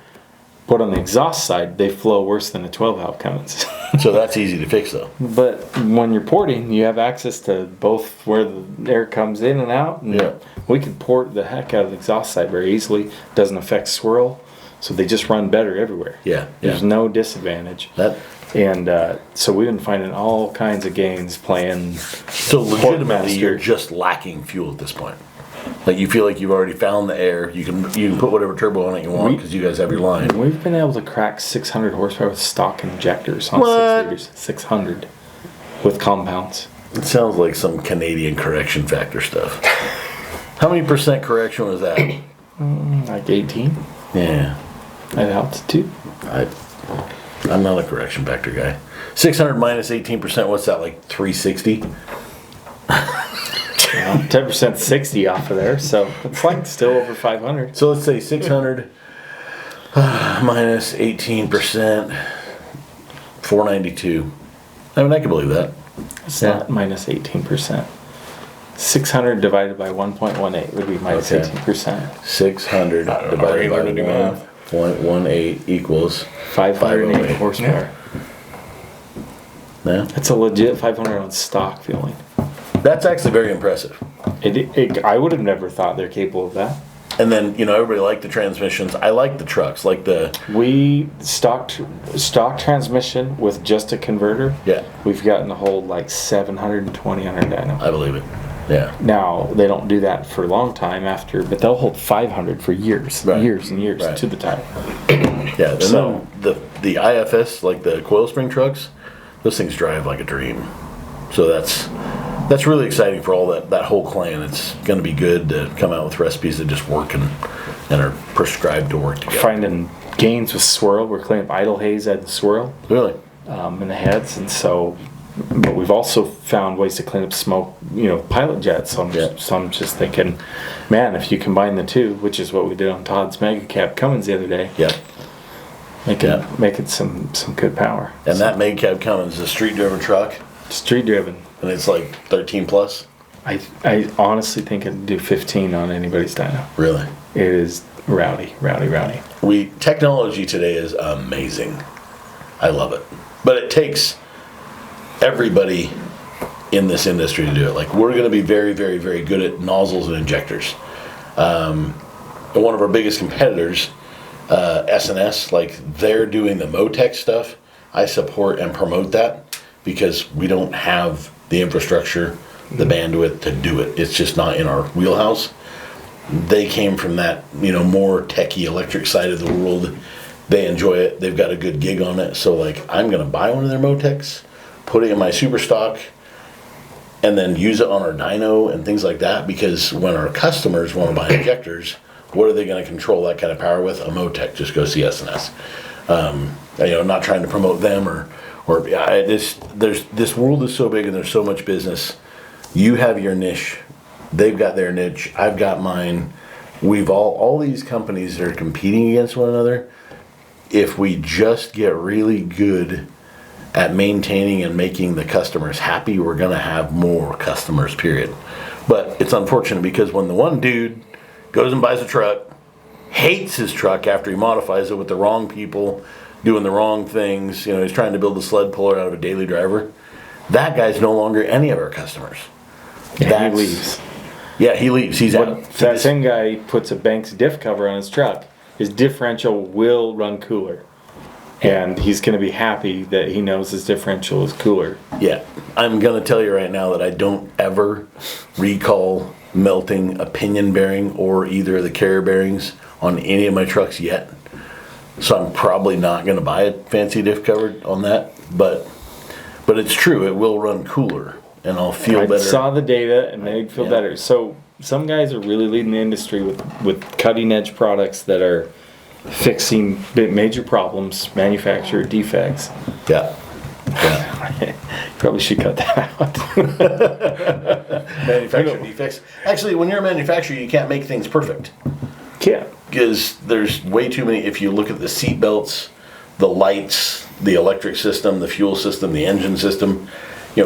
But on the exhaust side, they flow worse than a 12 valve Cummins. So that's easy to fix, though. But when you're porting, you have access to both where the air comes in and out. And Yeah. we can port the heck out of the exhaust side very easily. Doesn't affect swirl. So they just run better everywhere. Yeah, There's yeah. no disadvantage. That And so we've been finding all kinds of gains playing. so legitimately, Master. you're just lacking fuel at this point. Like you feel like you've already found the air. You can put whatever turbo on it you want because you guys have your line. We've been able to crack 600 horsepower with stock injectors on What? 6 liters. 600 with compounds. It sounds like some Canadian correction factor stuff. How many percent correction was that? Like 18 Yeah. at altitude. I'm not a correction factor guy. 600 minus 18%, what's that, like 360? 10% 60 off of there, so it's like still over 500. So let's say 600 minus 18%, 492. I mean, I can believe that. It's Yeah. not minus 18%. 600 divided by 1.18 would be minus Okay. 18%. 600 I don't know, divided regular to do by math. 1.18 equals 508 508. horsepower. Yeah. That's a legit 500 on stock feeling. That's actually very impressive. I would have never thought they're capable of that. And then, everybody liked the transmissions. I like the trucks, like the, We stock transmission with just a converter. yeah, We've gotten to hold like 720 on our dyno. I believe it. Yeah. Now they don't do that for a long time after, but they'll hold 500 for years, Right. years and years Right. to the tire. Yeah, and So- then the IFS, like the coil spring trucks, those things drive like a dream. So that's really exciting for all that whole clan. It's going to be good to come out with recipes that just work and are prescribed to work together. Finding gains with swirl, we're cleaning up idle haze at the swirl Really? in the heads, and so. But we've also found ways to clean up smoke, pilot jets. So I'm just thinking, man, if you combine the two, which is what we did on Todd's Mega Cab Cummins the other day, Yeah. make it some good power. And that Meg Cab Cummins is a street-driven truck, Street driven. and it's like 13 plus. I honestly think it'd do 15 on anybody's dyno. Really? It is rowdy. Technology today is amazing. I love it. But it takes everybody in this industry to do it. Like, we're going to be very, very, very good at nozzles and injectors. And one of our biggest competitors, S&S, like, they're doing the Motec stuff. I support and promote that because we don't have the infrastructure, the bandwidth to do it. It's just not in our wheelhouse. They came from that, more techie electric side of the world. They enjoy it. They've got a good gig on it. So like, I'm gonna buy one of their Motecs, put it in my super stock, and then use it on our dyno and things like that. Because when our customers want to buy injectors, what are they going to control that kind of power with? A Motec. Just go see S&S. Not trying to promote them this world is so big and there's so much business. You have your niche, they've got their niche, I've got mine. We've all these companies that are competing against one another. If we just get really good at maintaining and making the customers happy, we're going to have more customers, period. But it's unfortunate because when the one dude goes and buys a truck, hates his truck after he modifies it with the wrong people, doing the wrong things, he's trying to build a sled puller out of a daily driver, that guy's no longer any of our customers. Yeah, he leaves. Yeah, he leaves. He's out. That same guy puts a Banks diff cover on his truck. His differential will run cooler. And he's going to be happy that he knows his differential is cooler. Yeah. I'm going to tell you right now that I don't ever recall melting a pinion bearing or either of the carrier bearings on any of my trucks yet. So I'm probably not going to buy a fancy diff cover on that. But it's true. It will run cooler. And I'll feel better. I saw the data and they'd feel better. So some guys are really leading the industry with cutting edge products that are fixing major problems, manufacturer defects. Yeah. Probably should cut that out. Manufacturer defects. Actually, when you're a manufacturer, you can't make things perfect. Yeah. Because there's way too many. If you look at the seat belts, the lights, the electric system, the fuel system, the engine system,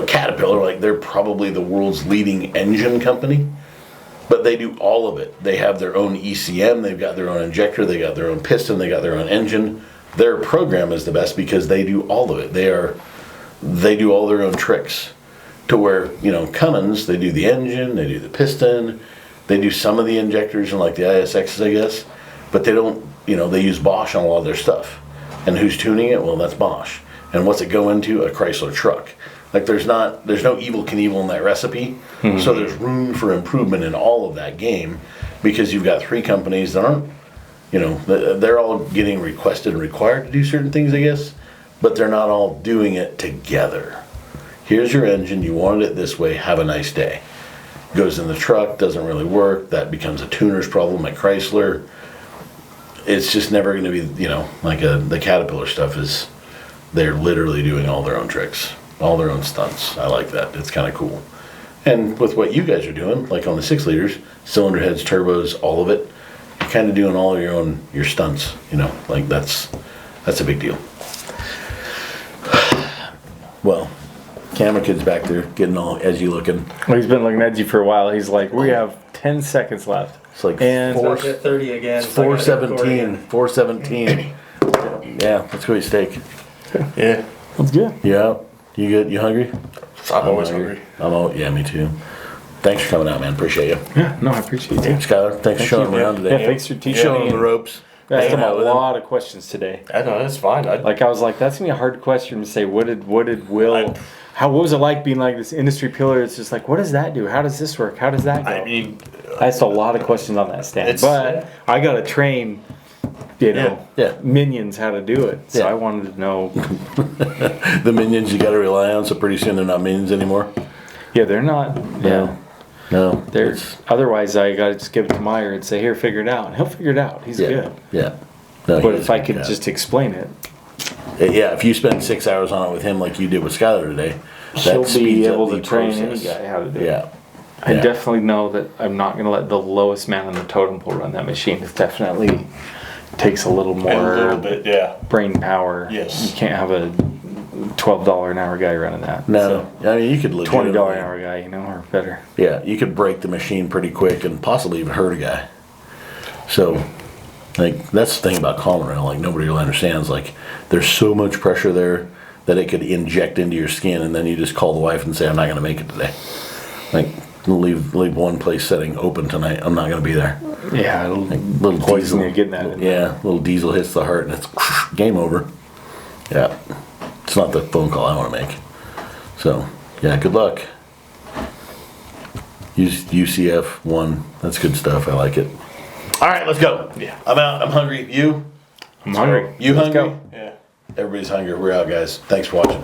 Caterpillar, they're probably the world's leading engine company. But they do all of it. They have their own ECM, they've got their own injector, they got their own piston, they got their own engine. Their program is the best because they do all of it. They do all their own tricks. To where, Cummins, they do the engine, they do the piston, they do some of the injectors and like the ISXs, I guess. But they don't, they use Bosch on a lot of their stuff. And who's tuning it? Well, that's Bosch. And what's it go into? A Chrysler truck. There's no Evel Knievel in that recipe. Mm-hmm. So there's room for improvement in all of that game because you've got three companies that aren't, they're all getting requested and required to do certain things, I guess, but they're not all doing it together. Here's your engine. You wanted it this way. Have a nice day. Goes in the truck, doesn't really work. That becomes a tuner's problem like Chrysler. It's just never going to be, the Caterpillar stuff is, they're literally doing all their own tricks. All their own stunts. I like that. It's kind of cool. And with what you guys are doing, like on the 6 liters, cylinder heads, turbos, all of it, you're kind of doing all of your stunts. That's a big deal. Well, camera kid's back there getting all edgy looking. Well, he's been looking edgy for a while. He's like, we have 10 seconds left. It's like and 30 again. 4:17. 4:17. Yeah, let's go eat steak. Yeah. That's good. Yeah. You good? You hungry? I'm always hungry. Yeah, me too. Thanks for coming out, man. Appreciate you. Yeah, no, I appreciate you. Skylar, thanks for showing me around today. Yeah, thanks for teaching showing the ropes. I asked him a lot of questions today. I know, that's fine. I was like, that's gonna be a hard question to say. What did Will? What was it like being like this industry pillar? It's just like, what does that do? How does this work? How does that go? I asked a lot of questions on that stand, but I got to train. Minions how to do it. So I wanted to know. The minions you got to rely on, so pretty soon they're not minions anymore. Yeah, they're not. Yeah. No. Otherwise, I got to just give it to Meyer and say, here, figure it out. And he'll figure it out. He's good. Yeah. No, but if I could just explain it. Yeah, if you spend 6 hours on it with him like you did with Skylar today, he'll be able to train any guy how to do it. Yeah. I definitely know that I'm not going to let the lowest man on the totem pole run that machine. It definitely takes a little more brain power. Yes. You can't have a $12 an hour guy running that. No. I mean, you could $20 an hour guy, or better. Yeah, you could break the machine pretty quick and possibly even hurt a guy. So, that's the thing about common rail. Nobody really understands. There's so much pressure there that it could inject into your skin, and then you just call the wife and say, I'm not going to make it today. Leave one place setting open tonight. I'm not going to be there. Yeah, little poison diesel. You're getting that. Little diesel hits the heart, and it's game over. Yeah, it's not the phone call I want to make. So, good luck. Use UCF 1. That's good stuff. I like it. All right, let's go. Yeah. I'm out. I'm hungry. You? I'm hungry. You Let's hungry? go. Yeah. Everybody's hungry. We're out, guys. Thanks for watching.